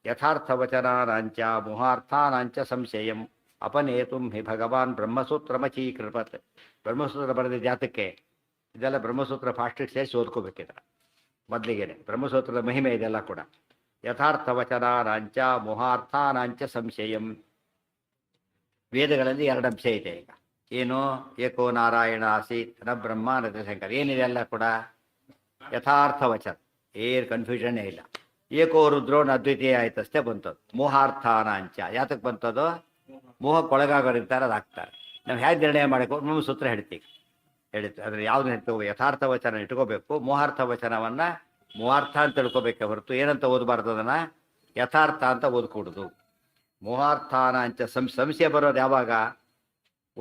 ಯಥಾರ್ಥವಚನಾನಾಂಚ ಮುಹಾರ್ಥಾನಾಂಚ ಸಂಶಯಂ ಅಪನೇತುಂ ಹಿ ಭಗವಾನ್ ಬ್ರಹ್ಮಸೂತ್ರಮಚೀಕೃಪತ್. ಬ್ರಹ್ಮಸೂತ್ರ ಬರೆದ ಜಾತಕ್ಕೆ ಇದೆಲ್ಲ ಬ್ರಹ್ಮಸೂತ್ರ ಫಾಸ್ಟಿಗೆ ಸೇರಿಸಿ ಓದ್ಕೋಬೇಕಿದ್ರೆ ಮೊದಲಿಗೆನೆ. ಬ್ರಹ್ಮಸೂತ್ರದ ಮಹಿಮೆ ಇದೆಲ್ಲ ಕೂಡ. ಯಥಾರ್ಥವಚನಾನಾಂಚ ಮುಹಾರ್ಥಾನಾಂಚ ಸಂಶಯಂ. ವೇದಗಳಲ್ಲಿ 2 ಅಂಶ ಇದೆ. ಈಗ ಏನು? ಏಕೋ ನಾರಾಯಣ ಆಸೀತ್ ನ ಬ್ರಹ್ಮ ನ ಶಂಕರ. ಏನಿದೆ ಎಲ್ಲ ಕೂಡ ಯಥಾರ್ಥವಚನ, ಕನ್ಫ್ಯೂಷನ್ನೇ ಇಲ್ಲ. ಏಕೋ ರುದ್ರೋ ನ ಅದ್ವಿತೀಯ ಆಯ್ತಷ್ಟೇ ಬಂತದ್ದು. ಮೋಹಾರ್ಥಾನಾಂಚ ಯಾತಕ್ಕೆ ಬಂತದ್ದು? ಮೋಹಕ್ಕೊಳಗಾಗೋರಿರ್ತಾರೆ, ಅದಾಗ್ತಾರೆ. ನಾವು ಹೇಗೆ ನಿರ್ಣಯ ಮಾಡಬೇಕು? ನಮ್ಮ ಸೂತ್ರ ಹೇಳ್ತೀವಿ. ಅದ್ರ ಯಾವ್ದು ಹೇಳ್ತೇವೆ? ಯಥಾರ್ಥ ವಚನ ಇಟ್ಕೋಬೇಕು. ಮೋಹಾರ್ಥ ವಚನವನ್ನ ಮೋಹಾರ್ಥ ಅಂತ ತಿಳ್ಕೊಬೇಕೆ ಹೊರತು ಏನಂತ ಓದಬಾರ್ದು, ಅದನ್ನ ಯಥಾರ್ಥ ಅಂತ ಓದ್ಕೊಡುದು. ಮೋಹಾರ್ಥಾನಾಂಚ ಸಂಶಯ ಬರೋದು ಯಾವಾಗ?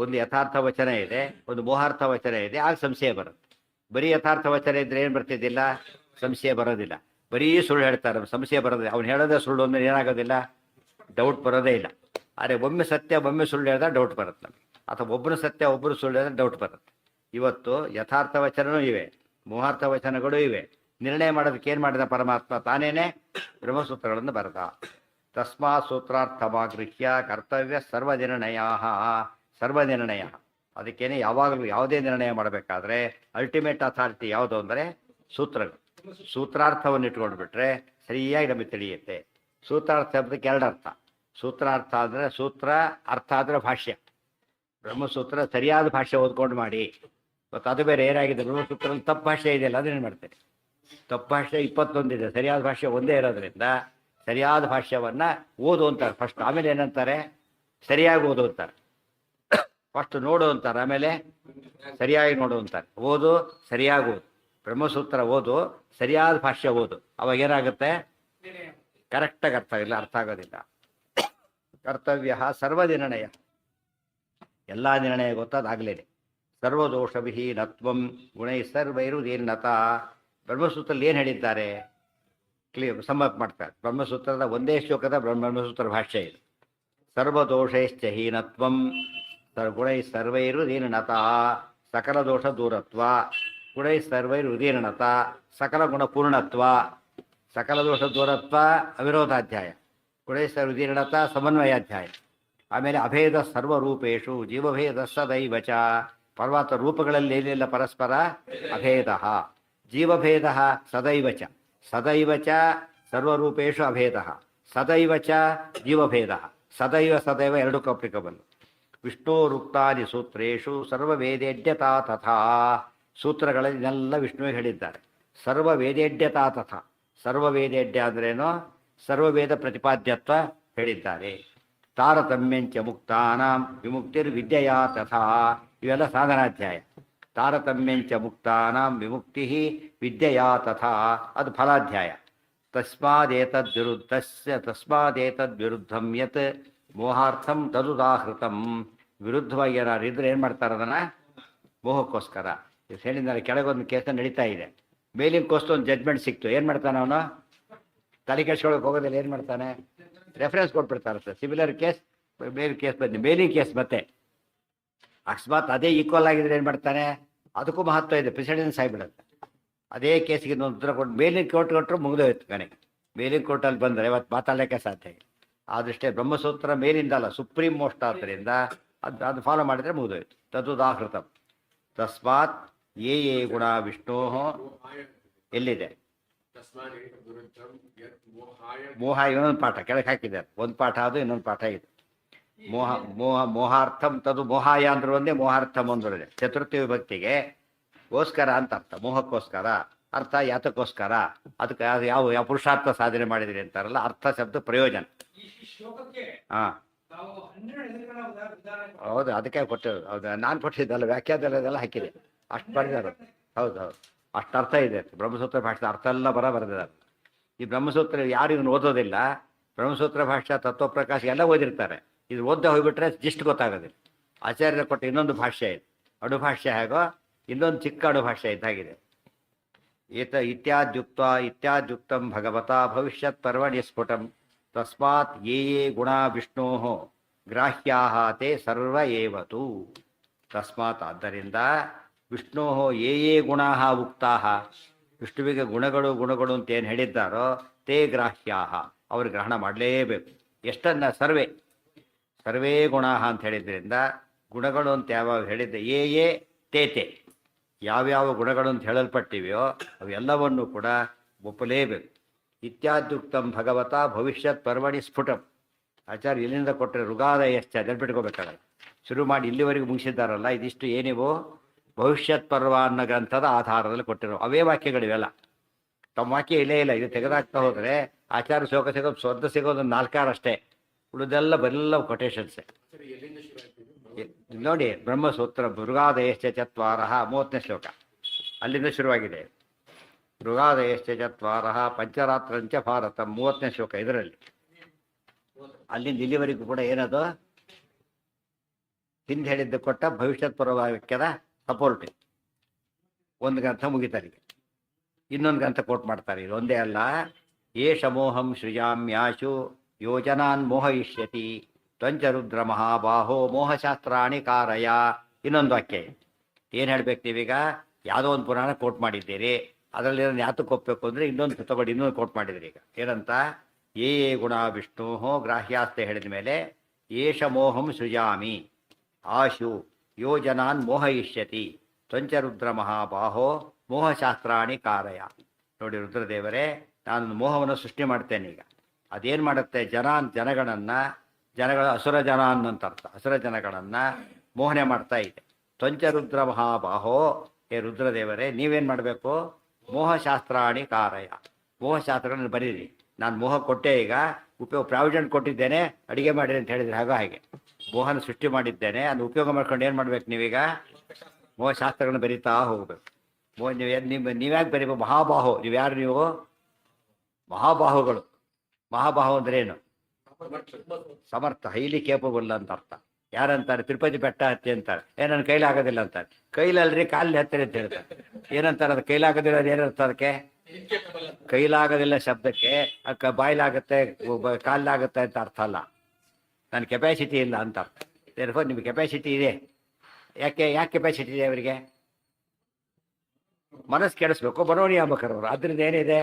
ಒಂದು ಯಥಾರ್ಥ ವಚನ ಇದೆ, ಒಂದು ಮೋಹಾರ್ಥ ವಚನ ಇದೆ, ಆಗ ಸಂಶಯ ಬರುತ್ತೆ. ಬರೀ ಯಥಾರ್ಥ ವಚನ ಇದ್ರೆ ಏನು ಬರ್ತಿದ್ದಿಲ್ಲ, ಸಂಶಯ ಬರೋದಿಲ್ಲ. ಬರೀ ಸುಳ್ಳು ಹೇಳ್ತಾರೆ, ಸಂಶಯ ಬರೋದಿಲ್ಲ. ಅವ್ನು ಹೇಳೋದೇ ಸುಳ್ಳು ಅಂದ್ರೆ ಏನಾಗೋದಿಲ್ಲ, ಡೌಟ್ ಬರೋದೇ ಇಲ್ಲ. ಆದರೆ ಒಮ್ಮೆ ಸತ್ಯ ಒಮ್ಮೆ ಸುಳ್ಳು ಹೇಳಿದ್ರೆ ಡೌಟ್ ಬರುತ್ತೆ ನಮಗೆ, ಅಥವಾ ಒಬ್ಬರು ಸತ್ಯ ಒಬ್ಬರು ಸುಳ್ಳು ಹೇಳಿದ್ರೆ ಡೌಟ್ ಬರುತ್ತೆ. ಇವತ್ತು ಯಥಾರ್ಥ ವಚನವೂ ಇವೆ, ಮೋಹಾರ್ಥ ವಚನಗಳು ಇವೆ. ನಿರ್ಣಯ ಮಾಡೋದಕ್ಕೆ ಏನು ಮಾಡಿದ ಪರಮಾತ್ಮ ತಾನೇನೆ ಬ್ರಹ್ಮಸೂತ್ರಗಳನ್ನು ಬರೆದ. ತಸ್ಮಾತ್ ಸೂತ್ರಾರ್ಥಮಾಗೃಹ್ಯ ಕರ್ತವ್ಯ ಸರ್ವನಿರ್ಣಯ. ಅದಕ್ಕೇನೆ ಯಾವಾಗಲೂ ಯಾವುದೇ ನಿರ್ಣಯ ಮಾಡಬೇಕಾದ್ರೆ ಅಲ್ಟಿಮೇಟ್ ಅಥಾರಿಟಿ ಯಾವುದು ಅಂದರೆ ಸೂತ್ರಗಳು. ಸೂತ್ರಾರ್ಥವನ್ನು ಇಟ್ಕೊಂಡ್ಬಿಟ್ರೆ ಸರಿಯಾಗಿ ನಮಗೆ ತಿಳಿಯುತ್ತೆ. ಸೂತ್ರಾರ್ಥ ಶಬ್ದಕ್ಕೆ ಎರಡು ಅರ್ಥ. ಸೂತ್ರಾರ್ಥ ಅಂದರೆ ಸೂತ್ರ, ಅರ್ಥ ಅಂದರೆ ಭಾಷ್ಯ. ಬ್ರಹ್ಮಸೂತ್ರ ಸರಿಯಾದ ಭಾಷೆ ಓದ್ಕೊಂಡು ಮಾಡಿ. ಮತ್ತು ಅದು ಬೇರೆ ಏನಾಗಿದೆ, ಬ್ರಹ್ಮಸೂತ್ರದಲ್ಲಿ ತಪ್ಪು ಭಾಷೆ ಇದೆಯಲ್ಲ, ಅದನ್ನೇನು ಮಾಡ್ತೇನೆ. ತಪ್ಪು ಭಾಷೆ 21 ಇದೆ, ಸರಿಯಾದ ಭಾಷೆ ಒಂದೇ ಇರೋದ್ರಿಂದ ಸರಿಯಾದ ಭಾಷ್ಯವನ್ನು ಓದು ಅಂತಾರೆ ಫಸ್ಟ್, ಆಮೇಲೆ ಏನಂತಾರೆ ಸರಿಯಾಗಿ ಓದು ಅಂತಾರೆ. ಫಸ್ಟ್ ನೋಡು ಅಂತಾರೆ, ಆಮೇಲೆ ಸರಿಯಾಗಿ ನೋಡು ಅಂತಾರೆ. ಓದು, ಸರಿಯಾಗಿ ಓದು. ಬ್ರಹ್ಮಸೂತ್ರ ಓದು, ಸರಿಯಾದ ಭಾಷ್ಯ ಓದು. ಅವಾಗ ಏನಾಗುತ್ತೆ, ಕರೆಕ್ಟಾಗಿ ಅರ್ಥ ಆಗೋದಿಲ್ಲ. ಕರ್ತವ್ಯ ಸರ್ವನಿರ್ಣಯ, ಎಲ್ಲ ನಿರ್ಣಯ ಗೊತ್ತಾದಾಗಲೇನೆ. ಸರ್ವದೋಷವಿಹೀನತ್ವಂ ಗುಣೈ ಸರ್ವೈರುದೀರ್ಣತ. ಬ್ರಹ್ಮಸೂತ್ರದಲ್ಲಿ ಏನು ಹೇಳಿದ್ದಾರೆ ಕ್ಲಿಯರ್ ಸಮ್ಮಪ್ ಮಾಡ್ತಾರೆ. ಬ್ರಹ್ಮಸೂತ್ರದ ಒಂದೇ ಶ್ಲೋಕದ ಬ್ರಹ್ಮಸೂತ್ರ ಭಾಷ್ಯ ಇದು. ಸರ್ವದೋಷೈಶ್ಚ ಹೀನತ್ವಂ ಗುಣೈ ಸರ್ವೈರುದೀರ್ಣತ. ಸಕಲ ದೋಷ ದೂರತ್ವ, ಗುಣೈ ಸರ್ವೈರುದೀರ್ಣತ. ಸಕಲ ಗುಣ ಪೂರ್ಣತ್ವ. ಸಕಲ ದೋಷ ದೂರತ್ವ ಅವಿರೋಧಾಧ್ಯಾಯ, ಗುಣೈ ಸರ್ವೈರುದೀರ್ಣತ ಸಮನ್ವಯಾಧ್ಯಾಯ. ಆಮೇಲೆ ಅಭೇದ ಸರ್ವರೂಪೇಶು ಜೀವಭೇದ ಸದೈವಚ. ಪರ್ವತ ರೂಪಗಳಲ್ಲಿ ಏನಿಲ್ಲ ಪರಸ್ಪರ ಅಭೇದ. ಜೀವಭೇದ ಸದೈವಚ. ಸದೈವಚ ಸರ್ವರೂಪೇಶು ಅಭೇದ, ಸದೈವಚ ಜೀವಭೇದ. ಸದೈವ ಎರಡಕ್ಕೂ ಅಪ್ಲಿಕಬಲ್. ವಿಷ್ಣೋರುಕ್ತಾದಿ ಸೂತ್ರೇಶು ಸರ್ವವೇದೇಡ್ಯತಾ ತಥಾ. ಸೂತ್ರಗಳಲ್ಲಿ ಇದನ್ನೆಲ್ಲ ವಿಷ್ಣುವಿಗೆ ಹೇಳಿದ್ದಾರೆ. ಸರ್ವವೇದೇಡ್ಯತಾ ತಥಾ. ಸರ್ವವೇದೇಡ್ಯ ಅಂದ್ರೇನು, ಸರ್ವವೇದ ಪ್ರತಿಪಾದ್ಯತ್ವ ಹೇಳಿದ್ದಾರೆ. ತಾರತಮ್ಯಂಚ ಮುಕ್ತಾನಾಂ ವಿಮುಕ್ತಿರ್ವಿದ್ಯೆಯಾ ತಥಾ. ಇವೆಲ್ಲ ಸಾಧನಾಧ್ಯಾಯ. ತಾರತಮ್ಯಂಚ ಮುಕ್ತಾನಾಂ ವಿಮುಕ್ತಿ ವಿದ್ಯೆಯಾ ತಥಾ, ಅದು ಫಲಾಧ್ಯಾಯ. ತಸ್ಮಾದೇತದ್ವಿರುದ್ಧಂ ಯತ್ ಮೋಹಾರ್ಥಂ ತದುದಾಹೃತಂ. ವಿರುದ್ಧವಾಗಿ ಏನಾರು ಇದ್ರೆ ಏನು ಮಾಡ್ತಾರೆ, ಅದನ್ನು ಮೋಹಕ್ಕೋಸ್ಕರ. ಹೇಳಿದ್ದಾರೆ ಕೆಳಗೊಂದು ಕೇಸ ನಡೀತಾ ಇದೆ, ಮೇಲಿನ ಕೋಸ್ತು ಒಂದು ಜಡ್ಜ್ಮೆಂಟ್ ಸಿಕ್ತು, ಏನು ಮಾಡ್ತಾನೆ ಅವನು, ತಲೆ ಕೆಡ್ಸ್ಕೊಳಕ್ಕೆ ಹೋಗೋದಿಲ್ಲ. ಏನು ಮಾಡ್ತಾನೆ, ರೆಫರೆನ್ಸ್ ಕೊಟ್ಬಿಡ್ತಾರೆ ಸರ್. ಸಿಮಿಲರ್ ಕೇಸ್ ಬೇರೆ ಕೇಸ್ ಬಂದು ಮೇಲಿನ ಕೇಸ್ ಮತ್ತೆ ಅಕಸ್ಮಾತ್ ಅದೇ ಈಕ್ವಲ್ ಆಗಿದ್ರೆ ಏನು ಮಾಡ್ತಾನೆ, ಅದಕ್ಕೂ ಮಹತ್ವ ಇದೆ, ಪ್ರೆಸಿಡೆನ್ಸ್ ಆಗಿಬಿಡುತ್ತೆ. ಅದೇ ಕೇಸಿಗೆ ಇನ್ನೊಂದು ಉತ್ತರ ಕೊಟ್ಟು ಮೇಲಿನ ಕೋರ್ಟ್ ಕೊಟ್ಟರು ಮುಗಿದೋಯ್ತು ಕಣೆ. ಮೇಲಿನ ಕೋರ್ಟಲ್ಲಿ ಬಂದರೆ ಇವತ್ತು ಮಾತಾಡೋಕ್ಕೆ ಸಾಧ್ಯ. ಆದಷ್ಟೇ ಬ್ರಹ್ಮಸೂತ್ರ ಮೇಲಿಂದಲ್ಲ, ಸುಪ್ರೀಂ ಮೋಸ್ಟ್ ಆದ್ದರಿಂದ ಅದು ಫಾಲೋ ಮಾಡಿದರೆ ಮುಗಿದೋಯ್ತು. ತದುದಾಹೃತಂ. ತಸ್ಮಾತ್ ಯೇ ಗುಣ ವಿಷ್ಣೋ ಎಲ್ಲಿದೆ, ಮೋಹ ಇನ್ನೊಂದು ಪಾಠ ಕೆಳಗೆ ಹಾಕಿದ್ದಾರೆ. ಒಂದು ಪಾಠ ಅದು, ಇನ್ನೊಂದು ಪಾಠ ಇದು. ಮೋಹಾರ್ಥಂ ತದು. ಮೋಹಾಯ ಅಂದ್ರೆ ಒಂದೇ, ಮೋಹಾರ್ಥಂ ಒಂದಿದೆ. ಚತುರ್ಥಿ ವಿಭಕ್ತಿಗೆ ಗೋಸ್ಕರ ಅಂತ ಅರ್ಥ, ಮೋಹಕ್ಕೋಸ್ಕರ. ಅರ್ಥ ಯಾತಕ್ಕೋಸ್ಕರ, ಅದಕ್ಕೆ ಯಾವ ಪುರುಷಾರ್ಥ ಸಾಧನೆ ಮಾಡಿದ್ರಿ ಅಂತಾರಲ್ಲ, ಅರ್ಥ ಶಬ್ದ ಪ್ರಯೋಜನ. ಹಾಂ ಹೌದು, ಅದಕ್ಕೆ ಕೊಟ್ಟಿರೋದು. ಹೌದು, ನಾನು ಕೊಟ್ಟಿದ್ದಲ್ಲ, ವ್ಯಾಖ್ಯಾನದಲ್ಲೆಲ್ಲ ಹಾಕಿದೆ. ಅಷ್ಟು ಬರೆದಾರೆ. ಹೌದು, ಅಷ್ಟು ಅರ್ಥ ಇದೆ ಬ್ರಹ್ಮಸೂತ್ರ ಭಾಷೆ. ಅರ್ಥ ಎಲ್ಲ ಬರೆದಿದ್ದಾರೆ. ಈ ಬ್ರಹ್ಮಸೂತ್ರ ಯಾರು ಇದನ್ನು ಓದೋದಿಲ್ಲ, ಬ್ರಹ್ಮಸೂತ್ರ ಭಾಷೆ ತತ್ವಪ್ರಕಾಶ ಎಲ್ಲ ಓದಿರ್ತಾರೆ. ಇದು ಓದ್ದೆ ಹೋಗ್ಬಿಟ್ರೆ ಜಿಸ್ಟ್ ಗೊತ್ತಾಗೋದಿಲ್ಲ. ಆಚಾರ್ಯರ ಕೊಟ್ಟ ಇನ್ನೊಂದು ಭಾಷ್ಯ ಇದೆ, ಅಡುಭಾಷ್ಯ ಹೇಗೋ ಇನ್ನೊಂದು ಚಿಕ್ಕ ಅಡುಭಾಷ್ಯ ಇದ್ದಾಗಿದೆ. ಇತ್ಯಾದ್ಯುಕ್ತಂ ಭಗವತಾ ಭವಿಷ್ಯತ್ ಪರ್ವಣಿ ಸ್ಫುಟಂ. ತಸ್ಮಾತ್ ಯೇ ಗುಣ ವಿಷ್ಣೋ ಗ್ರಾಹ್ಯಾ ತೇ ಸರ್ವ ಏವತು. ತಸ್ಮಾತ್ ಆದ್ದರಿಂದ ವಿಷ್ಣೋ ಯೇ ಗುಣಾ ಉಕ್ತಾ, ವಿಷ್ಣುವಿಗೆ ಗುಣಗಳು ಅಂತ ಏನು ಹೇಳಿದ್ದಾರೋ ತೇ ಗ್ರಾಹ್ಯಾ, ಅವರು ಗ್ರಹಣ ಮಾಡಲೇಬೇಕು. ಎಷ್ಟನ್ನ ಸರ್ವೇ ಗುಣಾ ಅಂತ ಹೇಳಿದ್ರಿಂದ ಗುಣಗಳು ಅಂತ ಯಾವಾಗ ಹೇಳಿದ್ದೆ, ಯೇ ತೇ ಯಾವ್ಯಾವ ಗುಣಗಳು ಅಂತ ಹೇಳಲ್ಪಟ್ಟಿವೆಯೋ ಅವೆಲ್ಲವನ್ನೂ ಕೂಡ ಒಪ್ಪಲೇಬೇಕು. ಇತ್ಯಾದ್ಯುಕ್ತಂ ಭಗವತಾ ಭವಿಷ್ಯತ್ ಪರ್ವಣಿ ಸ್ಫುಟಂ. ಆಚಾರ್ಯ ಇಲ್ಲಿಂದ ಕೊಟ್ಟರೆ ಋಗಾದಯಶ್ಚ ನೆನ್ಪಿಟ್ಕೋಬೇಕಾಗಲ್ಲ. ಶುರು ಮಾಡಿ ಇಲ್ಲಿವರೆಗೂ ಮುಗಿಸಿದ್ದಾರಲ್ಲ, ಇದಿಷ್ಟು ಏನಿವೋ ಭವಿಷ್ಯತ್ ಪರ್ವ ಅನ್ನೋ ಗ್ರಂಥದ ಆಧಾರದಲ್ಲಿ ಕೊಟ್ಟಿರೋ ಅವೇ ವಾಕ್ಯಗಳಿವೆಲ್ಲ. ತಮ್ಮ ವಾಕ್ಯ ಇಲ್ಲೇ ಇಲ್ಲ. ಇದು ತೆಗೆದಾಕ್ತಾ ಹೋದರೆ ಆಚಾರ್ಯ ಶ್ಲೋಕ ಸಿಗೋದು ಸಿಗೋದು 4 ಅಷ್ಟೇ. ಉಳಿದೆಲ್ಲ ಬರೆಲ್ಲ ಕೊಟೇಶನ್ಸೆ. ನೋಡಿ, ಬ್ರಹ್ಮಸೂತ್ರ ಮೃಗಾದಯಶ್ಚ ಚತ್ವಾರ 30ನೇ ಶ್ಲೋಕ ಅಲ್ಲಿಂದ ಶುರುವಾಗಿದೆ. ಮೃಗಾದಯಶ್ಚ ಚತ್ವಾರ ಪಂಚರಾತ್ರಂಚ ಭಾರತ 30ನೇ ಶ್ಲೋಕ ಇದರಲ್ಲಿ. ಅಲ್ಲಿಂದ ಇಲ್ಲಿವರೆಗೂ ಕೂಡ ಏನದು ಹಿಂದೆ ಹೇಳಿದ್ದು ಕೊಟ್ಟ ಭವಿಷ್ಯತ್ ಪೂರ್ವವಾಕ್ಯದ ಸಪೋರ್ಟ್. ಒಂದು ಗ್ರಂಥ ಮುಗಿತಾರೆ, ಇನ್ನೊಂದು ಗ್ರಂಥ ಕೋಟ್ ಮಾಡ್ತಾರೆ. ಇದು ಒಂದೇ ಅಲ್ಲ, ಏಷ ಮೋಹಂ ಸೃಜಾಮ್ಯಾಶು ಯೋಜನಾನ್ ಮೋಹಯಿಷ್ಯತಿ ತ್ವಂಚ ರುದ್ರ ಮಹಾಬಾಹೋ ಮೋಹಶಾಸ್ತ್ರಾಣಿ ಕಾರಯ. ಇನ್ನೊಂದು ವಾಕ್ಯ ಏನು ಹೇಳ್ಬೇಕು ನೀವೀಗ? ಯಾವುದೋ ಒಂದು ಪುರಾಣ ಕೋಟ್ ಮಾಡಿದ್ದೀರಿ, ಅದರಲ್ಲಿ ಯಾತಕ್ಕೆ ಒಪ್ಪಬೇಕು ಅಂದರೆ ಇನ್ನೊಂದು ತಗೊಂಡು ಇನ್ನೊಂದು ಕೋಟ್ ಮಾಡಿದ್ರಿ. ಈಗ ಏನಂತ? ಏ ಗುಣ ವಿಷ್ಣು ಗ್ರಾಹ್ಯಾಸ್ತೆ ಹೇಳಿದ ಮೇಲೆ ಏಷ ಮೋಹಂ ಸೃಜಾಮಿ ಆಶು ಯೋಜನಾನ್ ಮೋಹಯಿಷ್ಯತಿ ತ್ವಂಚ ರುದ್ರ ಮಹಾಬಾಹೋ ಮೋಹಶಾಸ್ತ್ರಾಣಿ ಕಾರಯ. ನೋಡಿ ರುದ್ರದೇವರೇ, ನಾನು ಮೋಹವನ್ನು ಸೃಷ್ಟಿ ಮಾಡ್ತೇನೆ. ಈಗ ಅದೇನು ಮಾಡುತ್ತೆ? ಜನಗಳ ಅಸುರ ಜನ ಅನ್ನಂತ ಅರ್ಥ, ಅಸುರ ಜನಗಳನ್ನು ಮೋಹನೆ ಮಾಡ್ತಾ ಇದೆ. ತ್ವಂಚ ರುದ್ರ ಮಹಾಬಾಹೋ, ಹೇ ರುದ್ರದೇವರೇ ನೀವೇನು ಮಾಡಬೇಕು? ಮೋಹಶಾಸ್ತ್ರಾಣಿ ಕಾರಯ, ಮೋಹಶಾಸ್ತ್ರಗಳನ್ನು ಬರೀರಿ. ನಾನು ಮೋಹ ಕೊಟ್ಟೆ, ಈಗ ಪ್ರಾವಿಡೆಂಟ್ ಕೊಟ್ಟಿದ್ದೇನೆ, ಅಡುಗೆ ಮಾಡಿರಿ ಅಂತ ಹೇಳಿದ್ರೆ ಹಾಗೆ ಮೋಹನ ಸೃಷ್ಟಿ ಮಾಡಿದ್ದೇನೆ, ಅದನ್ನು ಉಪಯೋಗ ಮಾಡ್ಕೊಂಡು ಏನು ಮಾಡ್ಬೇಕು ನೀವೀಗ? ಮೋಹಶಾಸ್ತ್ರಗಳನ್ನು ಬರೀತಾ ಹೋಗ್ಬೇಕು. ನೀವ್ಯಾಕೆ ಬರೀಬೇಕು? ಮಹಾಬಾಹೋ, ನೀವು ಮಹಾಬಾಹುಗಳು. ಮಹಾಬಾಹು ಅಂದ್ರೆ ಏನು? ಸಮರ್ಥ, ಹೈಲಿ ಕೇಪಬಲ್ ಅಂತ ಅರ್ಥ. ಯಾರಂತಾರೆ? ತಿರುಪತಿ ಬೆಟ್ಟ ಹತ್ತಿ ಅಂತಾರೆ. ನನ್ನ ಕೈಲಾಗೋದಿಲ್ಲ ಅಂತಾರೆ. ಕೈಲಲ್ರಿ ಕಾಲಿನ ಹತ್ತಿರ ಅಂತ ಹೇಳ್ತಾರೆ. ಏನಂತಾರೆ? ಅದು ಕೈಲಾಗೋದಿಲ್ಲ, ಅದು ಏನರ್ಥ ಅದಕ್ಕೆ? ಕೈಲಾಗೋದಿಲ್ಲ ಶಬ್ದಕ್ಕೆ ಬಾಯಿಲಾಗುತ್ತೆ ಕಾಲಿಲಾಗುತ್ತೆ ಅಂತ ಅರ್ಥ ಅಲ್ಲ. ನನ್ನ ಕೆಪಾಸಿಟಿ ಇಲ್ಲ ಅಂತ ಅರ್ಥ. ನಿಮ್ಗೆ ಕೆಪಾಸಿಟಿ ಇದೆ. ಯಾಕೆ ಕೆಪಾಸಿಟಿ ಇದೆ ಅವರಿಗೆ? ಮನಸ್ಸು ಕೆಡಿಸ್ಬೇಕು, ಬರೋಣಿ ಆಗ್ಬೇಕಾರೆ ಅವರು. ಅದರಿಂದ ಏನಿದೆ?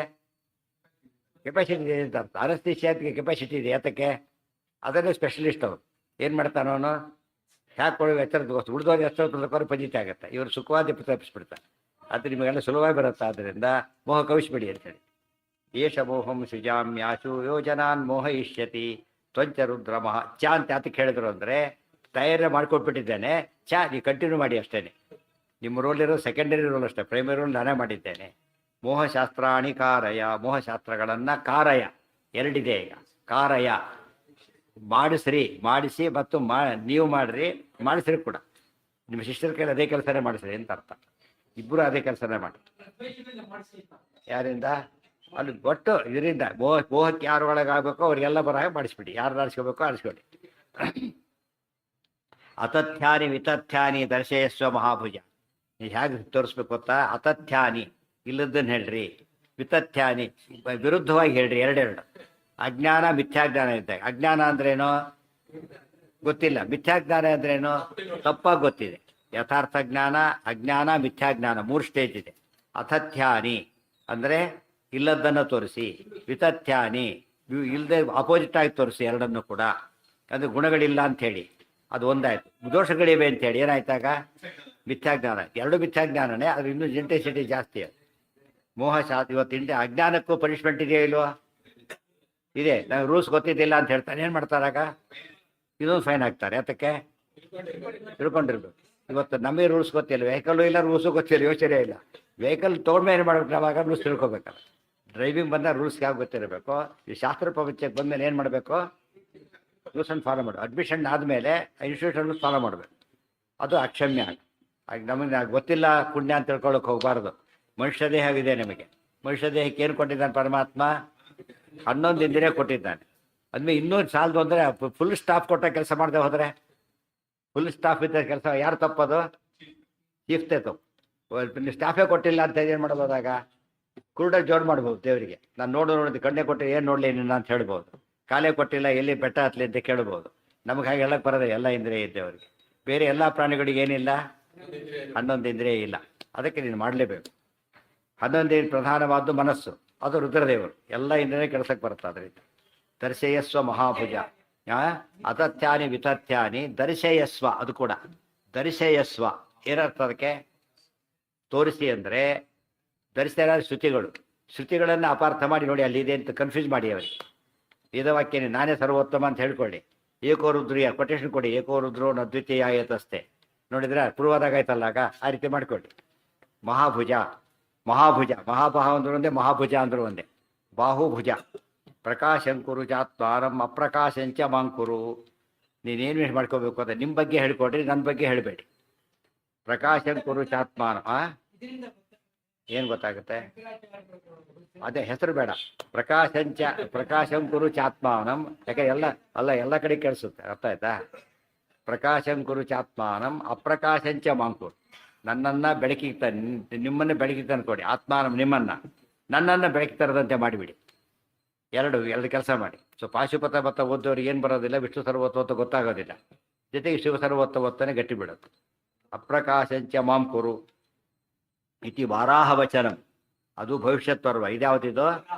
ಕೆಪಾಸಿಟಿ ಇದೆ ಅಂತ ಅರ್ಥ. ಅನಸ್ತೀಶಿಯಾತ್ಗೆ ಕೆಪಾಸಿಟಿ ಇದೆ. ಯಾತಕ್ಕೆ? ಅದನ್ನೇ ಸ್ಪೆಷಲಿಸ್ಟ್ ಅವರು. ಏನು ಮಾಡ್ತಾನೆ ಅವನು? ಹ್ಯಾಕೆ ಕೊಡುವ ಎಚ್ಚರದಗೋಸ್ಕರ ಉಳಿದೋದು ಎಚ್ಚರ ಪ್ರಕಾರ ಪಂಜಿತ ಆಗುತ್ತೆ. ಇವರು ಸುಖವಾದಿ ತಪ್ಪಿಸ್ಬಿಡ್ತಾರೆ. ಅದು ನಿಮಗೆಲ್ಲ ಸುಲಭವಾಗಿ ಬರುತ್ತೆ. ಆದ್ದರಿಂದ ಮೋಹ ಕವಿಸ್ಬಿಡಿ ಅಂತೇಳಿ. ಏಷ ಮೋಹಂ ಸೃಜಾಮ್ಯಾಶು ಯೋಜನಾನ್ ಮೋಹಯಿಷ್ಯತಿ ತ್ವಂಚ ರುದ್ರ ಮಹಾ. ಚ ಅಂತ ಯಾತಕ್ಕೆ ಹೇಳಿದ್ರು ಅಂದರೆ, ತಯಾರಿ ಮಾಡ್ಕೊಟ್ಬಿಟ್ಟಿದ್ದೇನೆ, ಚ ನೀವು ಕಂಟಿನ್ಯೂ ಮಾಡಿ ಅಷ್ಟೇ. ನಿಮ್ಮ ರೋಲ್ ಇರೋ ಸೆಕೆಂಡರಿ ರೋಲ್ ಅಷ್ಟೇ, ಪ್ರೈಮರಿ ರೋಲ್ ನಾನೇ ಮಾಡಿದ್ದೇನೆ. ಮೋಹಶಾಸ್ತ್ರಾಣಿ ಕಾರಯ, ಮೋಹಶಾಸ್ತ್ರಗಳನ್ನು ಕಾರಯ. ಎರಡಿದೆ ಈಗ. ಕಾರಯ ಮಾಡಿಸಿ ಮತ್ತು ನೀವು ಮಾಡ್ರಿ, ಮಾಡಿಸ್ರಿ ಕೂಡ. ನಿಮ್ಮ ಶಿಷ್ಯರ ಕೈಲಿ ಅದೇ ಕೆಲಸನೇ ಮಾಡಿಸ್ರಿ ಅಂತ ಅರ್ಥ. ಇಬ್ಬರು ಅದೇ ಕೆಲಸನೇ ಮಾಡಿ. ಯಾರಿಂದ? ಅಲ್ಲಿ ಒಟ್ಟು ಇದರಿಂದ ಮೋಹಕ್ಕೆ ಯಾರು ಒಳಗಾಗಬೇಕೋ ಅವ್ರಿಗೆಲ್ಲ ಬರೋ ಹಾಗೆ ಮಾಡಿಸ್ಬಿಡಿ. ಯಾರು ಆರಿಸ್ಕೋಬೇಕೋ ಆರಿಸ್ಕೊಳ್ಳಿ. ಅತಥ್ಯಾನಿ ವಿತಥ್ಯಾನಿ ದರ್ಶಯಸ್ವ ಮಹಾಭುಜ. ನೀವು ಹೇಗೆ ತೋರಿಸ್ಬೇಕು ಗೊತ್ತಾ? ಅತಥ್ಯಾನಿ ಇಲ್ಲದನ್ನು ಹೇಳ್ರಿ, ವಿತಥ್ಯಾನಿ ವಿರುದ್ಧವಾಗಿ ಹೇಳ್ರಿ. ಎರಡೆರಡು. ಅಜ್ಞಾನ ಮಿಥ್ಯಾಜ್ಞಾನ ಇದ್ದಾಗ. ಅಜ್ಞಾನ ಅಂದ್ರೇನು ಗೊತ್ತಿಲ್ಲ, ಮಿಥ್ಯಾಜ್ಞಾನ ಅಂದ್ರೇನು ತಪ್ಪಾಗಿ ಗೊತ್ತಿದೆ. ಯಥಾರ್ಥ ಜ್ಞಾನ, ಅಜ್ಞಾನ, ಮಿಥ್ಯಾಜ್ಞಾನ, 3 ಸ್ಟೇಜ್ ಇದೆ. ಅತಥ್ಯಾನಿ ಅಂದರೆ ಇಲ್ಲದನ್ನು ತೋರಿಸಿ, ವಿತಥ್ಯಾನಿ ಇಲ್ಲದೆ ಅಪೋಸಿಟ್ ಆಗಿ ತೋರಿಸಿ, ಎರಡನ್ನು ಕೂಡ. ಅದು ಗುಣಗಳಿಲ್ಲ ಅಂಥೇಳಿ ಅದು ಒಂದಾಯ್ತು. ದೋಷಗಳಿವೆ ಅಂತೇಳಿ ಏನಾಯ್ತಾಗ? ಮಿಥ್ಯಾಜ್ಞಾನ. ಎರಡು ಮಿಥ್ಯಾಜ್ಞಾನನೇ, ಅದು ಇನ್ನೂ ಇಂಟೆನ್ಸಿಟಿ ಜಾಸ್ತಿ. ಅದು ಇವತ್ತು ಅಜ್ಞಾನಕ್ಕೂ ಪನಿಷ್ಮೆಂಟ್ ಇದೆಯೋ ಇಲ್ವೋ? ಇದೆ. ನಾವು ರೂಲ್ಸ್ ಗೊತ್ತಿದ್ದಿಲ್ಲ ಅಂತ ಹೇಳ್ತಾನೆ ಏನು ಮಾಡ್ತಾರಾಗ? ಇದೊಂದು ಫೈನ್ ಹಾಕ್ತಾರೆ. ಅದಕ್ಕೆ ತಿಳ್ಕೊಂಡಿರ್ಬೇಕು. ಇವತ್ತು ನಮಗೆ ರೂಲ್ಸ್ ಗೊತ್ತಿಲ್ಲ, ವೆಹಿಕಲ್ಲು ಇಲ್ಲ, ರೂಲ್ಸು ಗೊತ್ತಿಲ್ಲ, ಯೋಚನೆ ಇಲ್ಲ. ವೆಹಿಕಲ್ ತೊಗೊಂಡ್ಮೇಲೆ ಏನು ಮಾಡ್ಬೇಕು? ನಾವಾಗ ರೂಲ್ಸ್ ತಿಳ್ಕೊಬೇಕಲ್ಲ. ಡ್ರೈವಿಂಗ್ ಬಂದ ರೂಲ್ಸ್ ಯಾವ ಗೊತ್ತಿರಬೇಕು. ಈ ಶಾಸ್ತ್ರ ಪ್ರಪಂಚಕ್ಕೆ ಬಂದಮೇಲೆ ಏನು ಮಾಡಬೇಕು? ರೂಲ್ಸನ್ನು ಫಾಲೋ ಮಾಡು. ಅಡ್ಮಿಷನ್ ಆದಮೇಲೆ ಇನ್ಸ್ಟಿಟ್ಯೂಷನ್ ಫಾಲೋ ಮಾಡಬೇಕು. ಅದು ಅಕ್ಷಮ್ಯ. ನಮಗೆ ಗೊತ್ತಿಲ್ಲ ಪುಣ್ಯ ಅಂತ ತಿಳ್ಕೊಳ್ಳೋಕೆ ಹೋಗಬಾರ್ದು. ಮನುಷ್ಯ ದೇಹವಿದೆ ನಮಗೆ. ಮನುಷ್ಯ ದೇಹಕ್ಕೆ ಏನು ಕೊಟ್ಟಿದ್ದಾನೆ ಪರಮಾತ್ಮ? 11 ಇಂದ್ರಿಯ ಕೊಟ್ಟಿದ್ದಾನೆ. ಅದ್ಮೇಲೆ ಇನ್ನೂ ಸಾಲದು ಅಂದರೆ ಫುಲ್ ಸ್ಟಾಫ್ ಕೊಟ್ಟ ಕೆಲಸ ಮಾಡದೆ ಹೋದರೆ, ಫುಲ್ ಸ್ಟಾಫ್ ಇದ್ದ ಕೆಲಸ ಯಾರು ತಪ್ಪದು? ಚೀಫ್ತೆ ತಪ್ಪು. ಸ್ಟಾಫೇ ಕೊಟ್ಟಿಲ್ಲ ಅಂತ ಏನು ಮಾಡ್ಬೋದಾಗ? ಕುರುಡ ಜೋರು ಮಾಡ್ಬೋದು ದೇವರಿಗೆ. ನಾನು ನೋಡಿದ ಕಣ್ಣೆ ಕೊಟ್ಟು ಏನು ನೋಡಲಿ ನಿನ್ನ ಅಂತ ಹೇಳ್ಬೋದು. ಕಾಲೇ ಕೊಟ್ಟಿಲ್ಲ, ಎಲ್ಲಿ ಬೆಟ್ಟ ಹತ್ತಲಿ ಅಂತ ಕೇಳ್ಬೋದು. ನಮಗೆ ಹಾಗೆ ಹೇಳಕ್ಕೆ ಬರೋದೆ. ಎಲ್ಲ ಇಂದ್ರಿಯ ಇದ್ದೇವರಿಗೆ. ಬೇರೆ ಎಲ್ಲ ಪ್ರಾಣಿಗಳಿಗೆ ಏನಿಲ್ಲ? 11 ಇಂದ್ರಿಯ ಇಲ್ಲ. ಅದಕ್ಕೆ ನೀನು ಮಾಡಲೇಬೇಕು. 11 ಪ್ರಧಾನವಾದ್ದು ಮನಸ್ಸು. ಅದು ರುದ್ರದೇವರು. ಎಲ್ಲ ಇಂದ್ರಿಯ ಕೆಲಸಕ್ಕೆ ಬರುತ್ತೆ. ಅದರಿಂದ ದರ್ಶಯಸ್ವ ಮಹಾಭುಜ. ಅತಥ್ಯಾನಿ ವಿತಥ್ಯಾನಿ ದರ್ಶಯಸ್ವ. ಅದು ಕೂಡ ದರ್ಶಯಸ್ವ ಏನರ್ಥ? ಅದಕ್ಕೆ ತೋರಿಸಿ ಅಂದರೆ ದರ್ಶನ ಶ್ರುತಿಗಳು. ಶ್ರುತಿಗಳನ್ನು ಅಪಾರ್ಥ ಮಾಡಿ ನೋಡಿ ಅಲ್ಲಿದೆ ಅಂತ ಕನ್ಫ್ಯೂಸ್ ಮಾಡಿ ಅವರಿಗೆ. ವೇದವಾಕ್ಯನೇ ನಾನೇ ಸರ್ವೋತ್ತಮ ಅಂತ ಹೇಳ್ಕೊಳ್ಳಿ. ಏಕೋ ರುದ್ರಿಯ ಕೊಟೇಶನ್ ಕೊಡಿ. ಏಕೋ ರುದ್ರೋ ಅದ್ವಿತೀಯ ಆಯತಸ್ತೆ. ನೋಡಿದ್ರೆ ಪೂರ್ವದಾಗ ಆಯ್ತಲ್ಲ, ಆಗ ಆ ರೀತಿ ಮಾಡ್ಕೊಳ್ಳಿ. ಮಹಾಭುಜ, ಮಹಾಭುಜ, ಮಹಾಬಾಹ ಅಂದ್ರೂ ಒಂದೇ, ಮಹಾಭುಜ ಅಂದ್ರೂ ಒಂದೇ. ಬಾಹುಭುಜ. ಪ್ರಕಾಶಂಕುರು ಚಾತ್ವಾರಂ ಅಪ್ರಕಾಶಂಚ ಮಾಂಕುರು. ನೀನೇನು ಮಾಡ್ಕೋಬೇಕು ಅಂತ ನಿಮ್ಮ ಬಗ್ಗೆ ಹೇಳ್ಕೊಡ್ರಿ, ನನ್ನ ಬಗ್ಗೆ ಹೇಳಬೇಡಿ. ಪ್ರಕಾಶಂಕುರು ಚಾತ್ಮಾನ. ಏನು ಗೊತ್ತಾಗುತ್ತೆ? ಅದೇ ಹೆಸರು ಬೇಡ. ಪ್ರಕಾಶಂಕುರು ಚಾತ್ಮಾನಂ. ಯಾಕೆ ಎಲ್ಲ ಕಡೆ ಕೇಳಿಸುತ್ತೆ. ಅರ್ಥ ಆಯ್ತಾ? ಪ್ರಕಾಶಂ ಕುರು ಚಾತ್ಮಾನಂ ಅಪ್ರಕಾಶಂಚ ಮಾಂಕುರು. ನನ್ನನ್ನು ಬೆಳಕಿಗೆ ನಿಮ್ಮನ್ನು ಬೆಳಕಿಗೆ ತಂದುಕೊಡಿ. ಆತ್ಮಾನಂ ನಿಮ್ಮನ್ನು, ನನ್ನನ್ನು ಬೆಳಕಿಗೆ ತರದಂತೆ ಮಾಡಿಬಿಡಿ. ಎರಡು ಕೆಲಸ ಮಾಡಿ. ಸೊ ಪಾಶುಪತ ಮತ್ತು ಓದೋರಿಗೆ ಏನು ಬರೋದಿಲ್ಲ, ವಿಷ್ಣು ಸರ್ವೋತ್ತಮ ಗೊತ್ತಾಗೋದಿಲ್ಲ, ಜೊತೆಗೆ ಶಿವ ಸರ್ವೋತ್ತಮನೇ ಗಟ್ಟಿ ಬಿಡೋದು. ಅಪ್ರಕಾಶಂಚ ಮಾಂ ಕುರು ಇತಿ ವಾರಾಹ ವಚನಂ, ಅದು ಭವಿಷ್ಯತ್ ಪರ್ವ. ಇದ್ಯಾವುದಿದೋ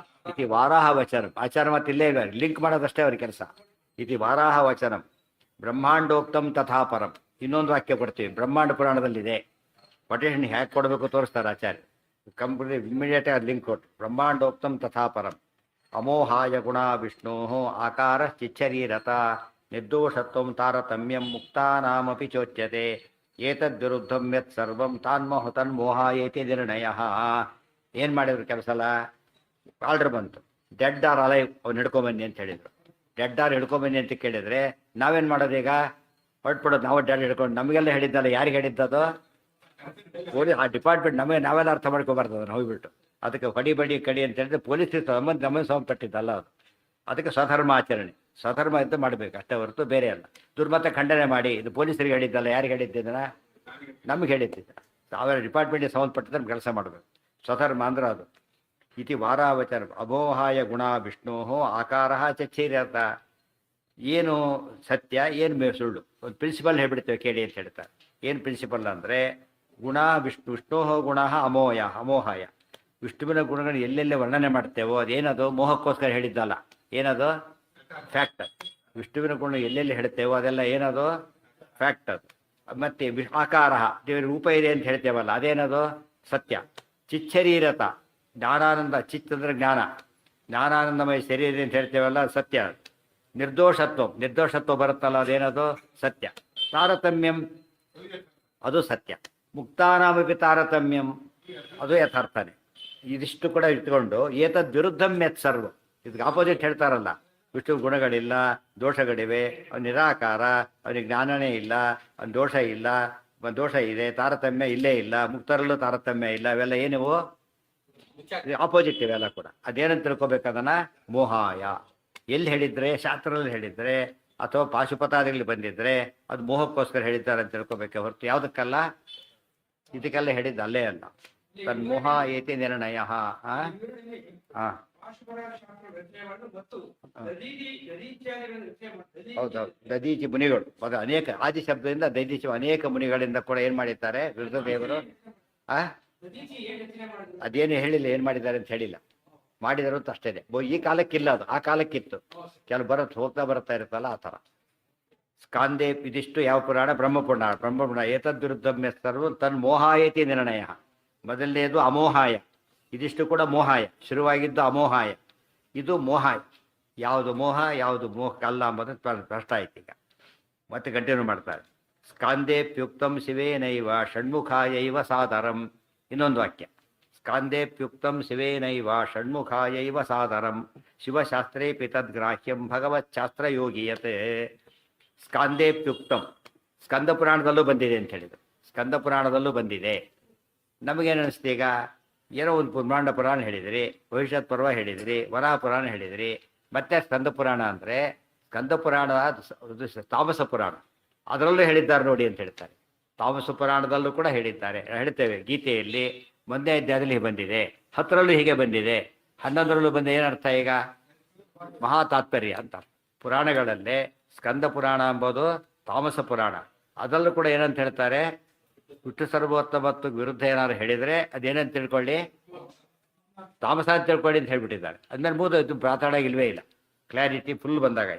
ಇತಿ ವಾರಾಹ ವಚನಂ. ಆಚಾರ ಮತ್ತು ಇಲ್ಲೇ ಇಲ್ಲ, ಲಿಂಕ್ ಮಾಡೋದಷ್ಟೇ ಅವ್ರ ಕೆಲಸ. ಇತಿ ವಾರಾಹ ವಚನಂ ಬ್ರಹ್ಮಾಂಡೋಕ್ತಂ ತಥಾ ಪರಂ. ಇನ್ನೊಂದು ವಾಕ್ಯ ಕೊಡ್ತೀವಿ, ಬ್ರಹ್ಮಾಂಡ ಪುರಾಣದಲ್ಲಿದೆ. ಕೊಟೇಶನ್ ಹ್ಯಾಕ್ ಕೊಡಬೇಕು ತೋರಿಸ್ತಾರೆ ಆಚಾರ್ಯ. ಕಂಪ್ಲೀಟ್ ಇಮ್ಮಿಡಿಯೇಟ್ ಆಗಿ ಲಿಂಕ್ ಕೊಟ್ಟು ಬ್ರಹ್ಮಾಂಡೋಕ್ತಂ ತಥಾ ಪರಂ ಅಮೋಹಾಯ ಗುಣ ವಿಷ್ಣೋ ಆಕಾರ ಚಿಚ್ಚರೀರತ ನಿರ್ದೋಷತ್ವಂ ತಾರತಮ್ಯಂ ಮುಕ್ತಾನಾಮಪಿ ಚೋಚ್ಯತೆ ಏತದ್ವಿರುದ್ಧಂ ಯತ್ ಸರ್ವಂ ತನ್ಮೋಹಾಯೇತಿ ನಿರ್ಣಯ. ಏನು ಮಾಡಿದ್ರು ಕೆಲಸಲ್ಲ, ಆರ್ಡ್ರ್ ಬಂತು, ಡೆಡ್ ಆರ್ ಅಲೈವ್ ಅವ್ನು ಹಿಡ್ಕೊಂಬನ್ನಿ ಅಂತ ಹೇಳಿದರು. ಡೆಡ್ ಆರ್ ಹಿಡ್ಕೊಂಬನ್ನಿ ಅಂತ ಕೇಳಿದರೆ ನಾವೇನು ಮಾಡೋದೀಗ, ಹೊರಟ್ಬಿಡೋದು. ನಾವು ಡೆಡ್ ಹಿಡ್ಕೊಂಡು ನಮಗೆಲ್ಲ ಹೇಳಿದ್ದಲ್ಲ, ಯಾರಿಗೆ ಹೇಳಿದ್ದದು? ಪೊಲೀಸ್ ಆ ಡಿಪಾರ್ಟ್ಮೆಂಟ್ ನಾವೆಲ್ಲ ಅರ್ಥ ಮಾಡ್ಕೊಬಾರ್ದು ಅದನ್ನು ಹೋಗ್ಬಿಟ್ಟು. ಅದಕ್ಕೆ ಹೊಡಿ ಬಡಿ ಕಡಿ ಅಂತ ಹೇಳಿದ್ರೆ ಪೊಲೀಸ್ ನಮಗೆ ಸಂಬಂಧಪಟ್ಟಿದ್ದಲ್ಲ ಅದು. ಅದಕ್ಕೆ ಸ್ವಧರ್ಮ ಆಚರಣೆ, ಸ್ವಧರ್ಮ ಅಂತ ಮಾಡಬೇಕು ಅಷ್ಟೇ ಹೊರತು ಬೇರೆ ಅಲ್ಲ. ದುರ್ಮತ ಖಂಡನೆ ಮಾಡಿ ಇದು ಪೊಲೀಸರಿಗೆ ಹೇಳಿದ್ದಲ್ಲ, ಯಾರಿಗೆ ಹೇಳಿದ್ದಿದ್ದನ? ನಮಗೆ ಹೇಳಿದ್ದಿದ್ದ. ಅವರ ಡಿಪಾರ್ಟ್ಮೆಂಟಿಗೆ ಸಂಬಂಧಪಟ್ಟಿದ್ದ ಕೆಲಸ ಮಾಡಬೇಕು. ಸ್ವಧರ್ಮ ಅಂದ್ರೆ ಅದು. ಇತಿ ವಾರಾವಚನ ಅಮೋಹಾಯ ಗುಣ ವಿಷ್ಣೋ ಆಕಾರ ಚಚ್ಚೀರತ. ಏನು ಸತ್ಯ, ಏನು ಸುಳ್ಳು, ಒಂದು ಪ್ರಿನ್ಸಿಪಲ್ ಹೇಳ್ಬಿಡ್ತೇವೆ ಕೇಳಿ ಅಂತ ಹೇಳ್ತಾರೆ. ಏನು ಪ್ರಿನ್ಸಿಪಲ್ ಅಂದರೆ ಗುಣ ವಿಷ್ಣೋ ಗುಣ ಅಮೋಹಾಯ. ವಿಷ್ಣುವಿನ ಗುಣಗಳು ಎಲ್ಲೆಲ್ಲೇ ವರ್ಣನೆ ಮಾಡ್ತೇವೋ ಅದೇನದು ಮೋಹಕ್ಕೋಸ್ಕರ ಹೇಳಿದ್ದಲ್ಲ. ಏನದು? ಫ್ಯಾಕ್ಟ್. ವಿಷ್ಣುವಿನ ಗುಣ ಎಲ್ಲೆಲ್ಲಿ ಹೇಳ್ತೇವೋ ಅದೆಲ್ಲ ಏನದು? ಫ್ಯಾಕ್ಟ್ ಅದು. ಮತ್ತೆ ಆಕಾರ, ದೇವರ ರೂಪ ಇದೆ ಅಂತ ಹೇಳ್ತೇವಲ್ಲ ಅದೇನದು? ಸತ್ಯ. ಚಿಚ್ಚರೀರತ ಜ್ಞಾನಾನಂದ, ಚಿತ್ ಅಂದರೆ ಜ್ಞಾನ, ಜ್ಞಾನಾನಂದಮಯ ಶರೀರ ಅಂತ ಹೇಳ್ತೇವಲ್ಲ ಸತ್ಯ. ನಿರ್ದೋಷತ್ವ ಬರುತ್ತಲ್ಲ ಅದೇನದು? ಸತ್ಯ. ತಾರತಮ್ಯಂ ಅದು ಸತ್ಯ. ಮುಕ್ತಾನಾಮಪಿ ತಾರತಮ್ಯಂ ಅದು ಯಥಾರ್ಥನೇ. ಇದಿಷ್ಟು ಕೂಡ ಇಟ್ಕೊಂಡು ಏತದ್ ವಿರುದ್ಧಂ ಯತ್ ಸರ್ವ, ಇದಕ್ಕೆ ಆಪೋಸಿಟ್ ಹೇಳ್ತಾರಲ್ಲ. ವಿಷ್ಣು ಗುಣಗಳಿಲ್ಲ, ದೋಷಗಳಿವೆ, ಅವನು ನಿರಾಕಾರ, ಅವನಿಗೆ ಜ್ಞಾನನೇ ಇಲ್ಲ, ಅವನ ದೋಷ ಇಲ್ಲ, ದೋಷ ಇದೆ, ತಾರತಮ್ಯ ಇಲ್ಲೇ ಇಲ್ಲ, ಮುಕ್ತರಲ್ಲೂ ತಾರತಮ್ಯ ಇಲ್ಲ. ಇವೆಲ್ಲ ಏನಿವು? ಆಪೋಸಿಟ್ ಇವೆಲ್ಲ ಕೂಡ. ಅದೇನಂತ ತಿಳ್ಕೊಬೇಕದನ್ನ? ಮೋಹಾಯ. ಎಲ್ಲಿ ಹೇಳಿದ್ರೆ, ಶಾಸ್ತ್ರದಲ್ಲಿ ಹೇಳಿದ್ರೆ ಅಥವಾ ಪಾಶುಪತಾದಿಗಳಲ್ಲಿ ಬಂದಿದ್ರೆ ಅದು ಮೋಹಕ್ಕೋಸ್ಕರ ಹೇಳಿದ್ದಾರೆ ಅಂತ ತಿಳ್ಕೊಬೇಕೆ ಹೊರತು ಯಾವುದಕ್ಕಲ್ಲ. ಇದಕ್ಕೆಲ್ಲ ಹೇಳಿದ್ದು ಅಲ್ಲೇ ಅಲ್ಲ. ತನ್ಮೋಹ ಏತಿ ನಿರ್ಣಯ. ಹೌದೌದು. ದದೀಚಿ ಮುನಿಗಳು ಅದು ಅನೇಕ ಆದಿ ಶಬ್ದದಿಂದ ದದೀಚಿ ಅನೇಕ ಮುನಿಗಳಿಂದ ಕೂಡ ಏನ್ ಮಾಡಿದ್ದಾರೆ ರುದ್ರದೇವರು. ಅದೇನು ಹೇಳಿಲ್ಲ, ಏನ್ ಮಾಡಿದ್ದಾರೆ ಅಂತ ಹೇಳಿಲ್ಲ. ಮಾಡಿದರು ಅಂತ ಅಷ್ಟೇ. ಈ ಕಾಲಕ್ಕಿಲ್ಲ ಅದು, ಆ ಕಾಲಕ್ಕಿತ್ತು. ಕೆಲವು ಹೋಗ್ತಾ ಬರ್ತಾ ಇರುತ್ತಲ್ಲ ಆ ಥರ. ಸ್ಕಾಂದೇ ಇದಿಷ್ಟು ಯಾವ ಪುರಾಣ? ಬ್ರಹ್ಮಪುರಾಣ. ಏತದ್ವಿರುದ್ಧಮ್ಯ ಸರ್ವ ತನ್ಮೋಹಾಯತಿ ನಿರ್ಣಯ. ಮೊದಲನೇದು ಅಮೋಹಾಯ, ಇದಿಷ್ಟು ಕೂಡ ಮೋಹಾಯ. ಶುರುವಾಗಿದ್ದು ಅಮೋಹಾಯ, ಇದು ಮೋಹಾಯ. ಯಾವುದು ಮೋಹ, ಯಾವುದು ಮೋಹಕ್ಕಲ್ಲ ಅಂಬುದು ಸ್ಪಷ್ಟ ಆಯ್ತು. ಈಗ ಮತ್ತೆ ಕಂಟಿನ್ಯೂ ಮಾಡ್ತಾರೆ. ಸ್ಕಾಂದೇಪ್ಯುಕ್ತಂ ಶಿವೇನೈವ ಷಣ್ಮುಖಾಯೈವ ಸಾದರಂ. ಇನ್ನೊಂದು ವಾಕ್ಯ, ಸ್ಕಾಂದೇಪ್ಯುಕ್ತಂ ಶಿವೇನೈವ ಷಣ್ಮುಖಾಯೈವ ಸಾದರಂ ಶಿವಶಾಸ್ತ್ರೇಪಿ ತದ್ಗ್ರಾಹ್ಯಂ ಭಗವಚ್ಛಾಸ್ತ್ರಯೋಗೀಯತೆ. ಸ್ಕಾಂದೇಪ್ಯುಕ್ತಂ ಸ್ಕಂದ ಪುರಾಣದಲ್ಲೂ ಬಂದಿದೆ ಅಂತ ಹೇಳಿದ್ರು. ಸ್ಕಂದ ಪುರಾಣದಲ್ಲೂ ಬಂದಿದೆ. ನಮಗೇನು ಅನಿಸ್ತು ಈಗ? ಏನೋ ಒಂದು ಬ್ರಹ್ಮಾಂಡ ಪುರಾಣ ಹೇಳಿದ್ರಿ, ಭವಿಷ್ಯತ್ ಪರ್ವ ಹೇಳಿದ್ರಿ, ವರಾಹ ಪುರಾಣ ಹೇಳಿದ್ರಿ, ಮತ್ತೆ ಸ್ಕಂದ ಪುರಾಣ ಅಂದರೆ ಸ್ಕಂದ ಪುರಾಣ ತಾಮಸ ಪುರಾಣ, ಅದರಲ್ಲೂ ಹೇಳಿದ್ದಾರೆ ನೋಡಿ ಅಂತ ಹೇಳ್ತಾರೆ. ತಾಮಸ ಪುರಾಣದಲ್ಲೂ ಕೂಡ ಹೇಳಿದ್ದಾರೆ, ಹೇಳ್ತೇವೆ. ಗೀತೆಯಲ್ಲಿ 1ನೇ ಅಧ್ಯಾಯದಲ್ಲಿ ಬಂದಿದೆ, 10ರಲ್ಲೂ ಹೀಗೆ ಬಂದಿದೆ, 11ರಲ್ಲೂ ಬಂದ. ಏನರ್ಥ ಈಗ? ಮಹಾ ತಾತ್ಪರ್ಯ ಅಂತ. ಪುರಾಣಗಳಲ್ಲೇ ಸ್ಕಂದ ಪುರಾಣ ಎಂಬುದು ತಾಮಸ ಪುರಾಣ, ಅದರಲ್ಲೂ ಕೂಡ ಏನಂತ ಹೇಳ್ತಾರೆ? ವಿಷ್ಣು ಸರ್ವೋತ್ತಮ ಮತ್ತು ವಿರುದ್ಧ ಏನಾದ್ರು ಹೇಳಿದರೆ ಅದೇನಂತ ತಿಳ್ಕೊಳ್ಳಿ, ತಾಮಸ ಅಂತ ತಿಳ್ಕೊಳ್ಳಿ ಅಂತ ಹೇಳ್ಬಿಟ್ಟಿದ್ದಾರೆ. ಅದ್ಮೇಲೆ ಇದು ಪ್ರಾತಾಡಾಗಿಲ್ವೇ ಇಲ್ಲ. ಕ್ಲಾರಿಟಿ ಫುಲ್ ಬಂದಾಗ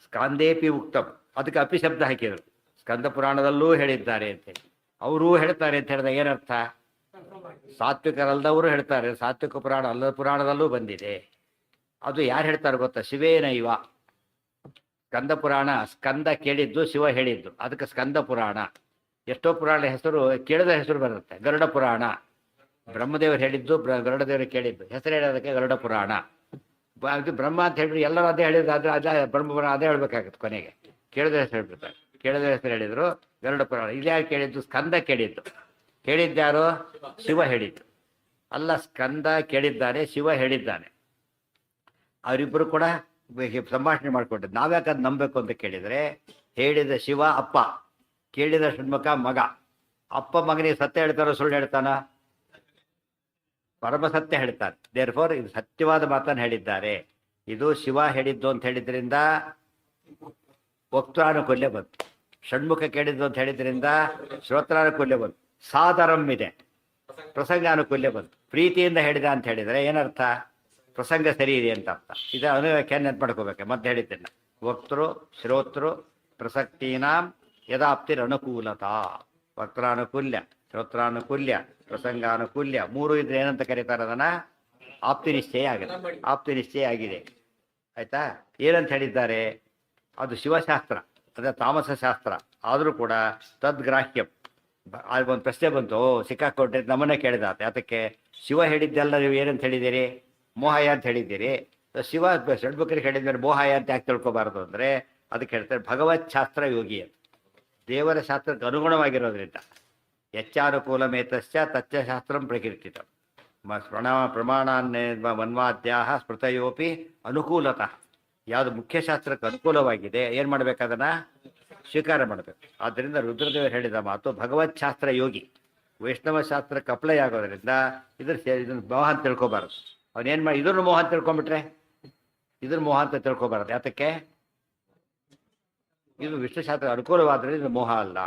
ಸ್ಕಾಂದೇಪಿ ಉಕ್ತಂ, ಅದಕ್ಕೆ ಅಪಿ ಶಬ್ದ ಹಾಕಿದರು. ಸ್ಕಂದ ಪುರಾಣದಲ್ಲೂ ಹೇಳಿದ್ದಾರೆ ಅಂತೇಳಿ ಅವರೂ ಹೇಳ್ತಾರೆ ಅಂತ ಹೇಳಿದಾಗ ಏನರ್ಥ? ಸಾತ್ವಿಕರಲ್ಲದವರು ಹೇಳ್ತಾರೆ, ಸಾತ್ವಿಕ ಪುರಾಣ ಅಲ್ಲದ ಪುರಾಣದಲ್ಲೂ ಬಂದಿದೆ. ಅದು ಯಾರು ಹೇಳ್ತಾರೆ ಗೊತ್ತಾ? ಶಿವೇನೈವ. ಸ್ಕಂದ ಪುರಾಣ, ಸ್ಕಂದ ಕೇಳಿದ್ದು, ಶಿವ ಹೇಳಿದ್ದು, ಅದಕ್ಕೆ ಸ್ಕಂದ ಪುರಾಣ. ಎಷ್ಟೋ ಪುರಾಣ ಹೆಸರು ಕೇಳಿದ ಹೆಸರು ಬರುತ್ತೆ. ಗರುಡ ಪುರಾಣ, ಬ್ರಹ್ಮದೇವರು ಹೇಳಿದ್ದು, ಗರುಡದೇವರು ಕೇಳಿದ್ದು, ಹೆಸರು ಹೇಳೋದಕ್ಕೆ ಗರುಡ ಪುರಾಣ. ಅದು ಬ್ರಹ್ಮ ಅಂತ ಹೇಳಿದ್ರು, ಎಲ್ಲರೂ ಅದೇ ಹೇಳಿದ್ರು, ಅದೇ ಬ್ರಹ್ಮ ಪುರಾಣ ಅದೇ ಹೇಳ್ಬೇಕಾಗುತ್ತೆ. ಕೊನೆಗೆ ಕೇಳಿದ ಹೆಸರು ಹೇಳ್ಬಿಡ್ತಾರೆ. ಕೇಳಿದ ಹೆಸರು ಹೇಳಿದ್ರು ಗರುಡ ಪುರಾಣ. ಇದ್ಯಾರು ಕೇಳಿದ್ದು? ಸ್ಕಂದ ಕೇಳಿದ್ದು. ಹೇಳಿದ್ಯಾರು? ಶಿವ ಹೇಳಿದ್ದು. ಅಲ್ಲ, ಸ್ಕಂದ ಕೇಳಿದ್ದಾನೆ, ಶಿವ ಹೇಳಿದ್ದಾನೆ. ಅವರಿಬ್ಬರು ಕೂಡ ಸಂಭಾಷಣೆ ಮಾಡಿಕೊಂಡಿದ್ದು. ನಾವ್ಯಾಕೆ ಅದು ನಂಬಬೇಕು ಅಂತ ಕೇಳಿದರೆ, ಹೇಳಿದ ಶಿವ ಅಪ್ಪ, ಕೇಳಿದ ಷಣ್ಮುಖ ಮಗ. ಅಪ್ಪ ಮಗನಿಗೆ ಸತ್ಯ ಹೇಳ್ತಾರೋ ಸುಳ್ಳು ಹೇಳ್ತಾನ? ಪರಮ ಸತ್ಯ ಹೇಳ್ತಾರೆ. ದೇರ್ ಫೋರ್ ಇದು ಸತ್ಯವಾದ ಮಾತನ್ನು ಹೇಳಿದ್ದಾರೆ. ಇದು ಶಿವ ಹೇಳಿದ್ದು ಅಂತ ಹೇಳಿದ್ರಿಂದ ವಕ್ತಾನುಕೂಲ್ಯ ಬಂತು. ಷಣ್ಮುಖ ಕೇಳಿದ್ದು ಅಂತ ಹೇಳಿದ್ರಿಂದ ಶ್ರೋತ್ರಾನುಕೂಲ್ಯ ಬಂತು. ಸಾದರಂ ಇದೆ, ಪ್ರಸಂಗಾನುಕೂಲ್ಯ ಬಂತು. ಪ್ರೀತಿಯಿಂದ ಹೇಳಿದ ಅಂತ ಹೇಳಿದರೆ ಏನರ್ಥ? ಪ್ರಸಂಗ ಸರಿ ಇದೆ ಅಂತ ಅರ್ಥ. ಇದು ಅನುವ್ಯಾಖ್ಯಾನ ನೆನ್ಪು ಮಾಡ್ಕೋಬೇಕು. ಮತ್ತೆ ಹೇಳಿದ್ದೇನೆ, ವಕ್ತೃ ಶ್ರೋತೃ ಪ್ರಸಕ್ತೀನಾಂ ಯದಾಪ್ತಿರ್ ಅನುಕೂಲತಾ. ವಕ್ರಾನುಕೂಲ್ಯ, ಶ್ರೋತ್ರಾನುಕೂಲ್ಯ, ಪ್ರಸಂಗಾನುಕೂಲ್ಯ ಮೂರು ಇದ್ರೆ ಏನಂತ ಕರೀತಾರೆ? ಅದನ್ನ ಆಪ್ತಿ ನಿಶ್ಚಯ ಆಗಿದೆ. ಆಪ್ತಿ ನಿಶ್ಚಯ ಆಗಿದೆ. ಆಯ್ತಾ? ಏನಂತ ಹೇಳಿದ್ದಾರೆ? ಅದು ಶಿವಶಾಸ್ತ್ರ, ಅದೇ ತಾಮಸ ಶಾಸ್ತ್ರ. ಆದರೂ ಕೂಡ ತದ್ಗ್ರಾಹ್ಯಂ. ಒಂದು ಪ್ರಶ್ನೆ ಬಂತು, ಸಿಕ್ಕಾಕೊಟ್ಟೆ ನಮ್ಮನ್ನೇ ಕೇಳಿದಾತ. ಅದಕ್ಕೆ ಶಿವ ಹೇಳಿದ್ದೆಲ್ಲ ನೀವು ಏನಂತ ಹೇಳಿದ್ದೀರಿ? ಮೋಹಾಯ ಅಂತ ಹೇಳಿದ್ದೀರಿ. ಶಿವ ಷಡ್ಮುಖರಿಗೆ ಹೇಳಿದ್ಮೇಲೆ ಮೋಹಾಯ ಅಂತ ಯಾಕೆ ತಿಳ್ಕೊಬಾರದು ಅಂದರೆ ಅದಕ್ಕೆ ಹೇಳ್ತಾರೆ ಭಗವತ್ ಶಾಸ್ತ್ರ ಯೋಗಿ ಅಂತ. ದೇವರ ಶಾಸ್ತ್ರಕ್ಕೆ ಅನುಗುಣವಾಗಿರೋದ್ರಿಂದ ಯಚ್ಚಾನುಕೂಲಮೇತಶ್ಚ ತಚ್ಚ ಶಾಸ್ತ್ರಂ ಪ್ರಕೀರ್ತಿತ ಪ್ರಮಾಣಾನ್ನೇ ಮನ್ವಾದ್ಯಾಹ ಸ್ಮೃತಯೋಪಿ ಅನುಕೂಲತಃ. ಯಾವುದು ಮುಖ್ಯ ಶಾಸ್ತ್ರಕ್ಕೆ ಅನುಕೂಲವಾಗಿದೆ ಏನು ಮಾಡಬೇಕದನ್ನು ಸ್ವೀಕಾರ ಮಾಡಬೇಕು. ಆದ್ದರಿಂದ ರುದ್ರದೇವರು ಹೇಳಿದ ಮಾತು ಭಗವತ್ ಶಾಸ್ತ್ರ ಯೋಗಿ. ವೈಷ್ಣವ ಶಾಸ್ತ್ರಕ್ಕೆ ಅಪ್ಲೈ ಆಗೋದ್ರಿಂದ ಇದನ್ನು ಮೋಹ ಅಂತ ತಿಳ್ಕೊಬಾರದು. ಅವನೇನು ಮಾಡಿ ಇದನ್ನು ಮೋಹ ಅಂತ ತಿಳ್ಕೊಂಬಿಟ್ರೆ ಇದನ್ನು ಮೋಹ ಅಂತ ತಿಳ್ಕೊಬಾರದು. ಯಾತಕ್ಕೆ? ಇದು ವಿಷ್ಣುಶಾಸ್ತ್ರ ಅನುಕೂಲವಾದರೆ ಇದು ಮೋಹ ಅಲ್ಲ.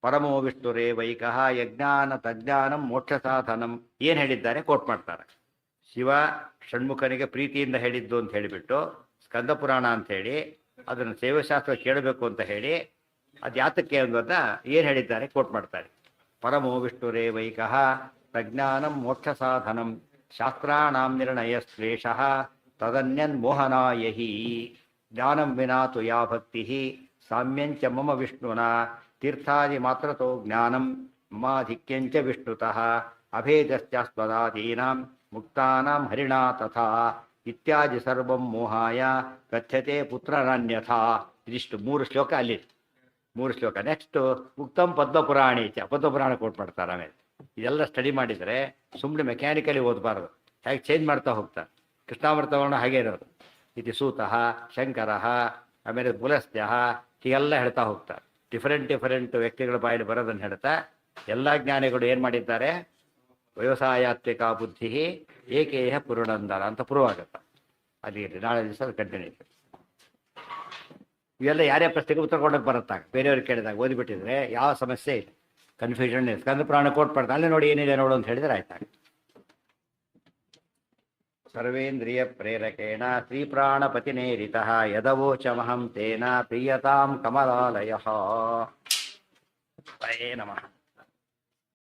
ಪರಮೋ ವಿಷ್ಣುರೇ ವೈಕಃ ಯಜ್ಞಾನ ತಜ್ಞಾನಂ ಮೋಕ್ಷ ಸಾಧನಂ. ಏನು ಹೇಳಿದ್ದಾರೆ ಕೋಟ್ ಮಾಡ್ತಾರೆ. ಶಿವ ಷಣ್ಮುಖನಿಗೆ ಪ್ರೀತಿಯಿಂದ ಹೇಳಿದ್ದು ಅಂತ ಹೇಳಿಬಿಟ್ಟು ಸ್ಕಂದ ಪುರಾಣ ಅಂತ ಹೇಳಿ ಅದನ್ನು ಸೇವಶಾಸ್ತ್ರ ಕೇಳಬೇಕು ಅಂತ ಹೇಳಿ ಅದು ಯಾತಕ್ಕೆ ಅನ್ನೋದನ್ನ ಏನು ಹೇಳಿದ್ದಾರೆ ಕೋಟ್ ಮಾಡ್ತಾರೆ. ಪರಮೋ ವಿಷ್ಣುರೇ ವೈಕಃ ಪ್ರಜ್ಞಾನಂ ಮೋಕ್ಷ ಸಾಧನಂ ಶಾಸ್ತ್ರಾಣಾಂ ನಿರ್ಣಯ ಶ್ಲೇಷಃ ತದನ್ಯನ್ ಮೋಹನಾಯಹಿ ಜ್ಞಾನಂ ವಿನಾತು ಯಾ ಭಕ್ತಿ ಸಾಮ್ಯಂಚ ಮಮ ವಿಷ್ಣುನಾ ತೀರ್ಥಾದಿ ಮಾತ್ರತೋ ಜ್ಞಾನಂ ಮಮಾಧಿಕ್ಯಂಚ ವಿಷ್ಣುತಃ ಅಭೇದಶ್ಚಾಸ್ಪದಾದೀನಾಂ ಮುಕ್ತಾನಾಂ ಹರಿಣಾ ತಥಾ ಇತ್ಯಾದಿ ಸರ್ವಂ ಮೋಹಾಯ ಕಥ್ಯತೆ ಪುತ್ರರನ್ಯಥಾ. ಇದಿಷ್ಟು 3 ಶ್ಲೋಕ ಅಲ್ಲಿ 3 ಶ್ಲೋಕ. ನೆಕ್ಸ್ಟ್ ಉಕ್ತಂ ಪದ್ಮಪುರಾಣಿ ಚ, ಪದ್ಮಪುರಾಣ ಕೋಟ್ ಮಾಡ್ತಾರೆ. ಆಮೇಲೆ ಇದೆಲ್ಲ ಸ್ಟಡಿ ಮಾಡಿದರೆ ಸುಮ್ಮನೆ ಮೆಕ್ಯಾನಿಕಲಿ ಓದಬಾರ್ದು, ಹೇಗೆ ಚೇಂಜ್ ಮಾಡ್ತಾ ಹೋಗ್ತಾರೆ. ಕೃಷ್ಣಾಮೃತವರ್ಣ ಹಾಗೆ ಇರೋದು. ಇದು ಸೂತಃ ಶಂಕರಃ ಆಮೇಲೆ ಪುಲಸ್ತ್ಯ ಹೀಗೆಲ್ಲ ಹೇಳ್ತಾ ಹೋಗ್ತಾರೆ. ಡಿಫರೆಂಟ್ ವ್ಯಕ್ತಿಗಳ ಬಾಯಲ್ಲಿ ಬರೋದನ್ನು ಹೇಳ್ತಾ ಎಲ್ಲ ಜ್ಞಾನಿಗಳು ಏನು ಮಾಡಿದ್ದಾರೆ? ವ್ಯವಸಾಯಾತ್ಮಿಕ ಬುದ್ಧಿ ಏಕೇಹ ಪುರುಣಂದರ ಅಂತ ಪ್ರೂವ್ ಆಗುತ್ತೆ. ಅಲ್ಲಿ ನಾಳೆ ದಿವಸ ಕಂಟಿನ್ಯೂ. ಇವೆಲ್ಲ ಯಾರೇ ಪ್ರಶ್ನೆಗೆ ಉತ್ತರ ಕೊಡೋಕೆ ಬರುತ್ತಾಗ ಬೇರೆಯವ್ರಿಗೆ ಕೇಳಿದಾಗ ಓದಿಬಿಟ್ಟಿದ್ರೆ ಯಾವ ಸಮಸ್ಯೆ ಇಲ್ಲ, ಕನ್ಫ್ಯೂಷನ್ ಇದೆ. ಸ್ಕಂದ ಪುರಾಣ ಕೋಟ್ ಮಾಡ್ತಾರೆ, ಅಲ್ಲೇ ನೋಡಿ ಏನಿದೆ ನೋಡು ಅಂತ ಹೇಳಿದ್ರೆ ಆಯ್ತಾಗ. ಸರ್ವೇಂದ್ರಿಯ ಪ್ರೇರಕೇಣ ಶ್ರೀಪ್ರಾಣಪತಿನೇರಿತಃ ಯದವೋಚಮಹಂ ತೇನ ಪ್ರೀಯತಾಂ ಕಮಲಾಲಯಃ. ನಮಃ.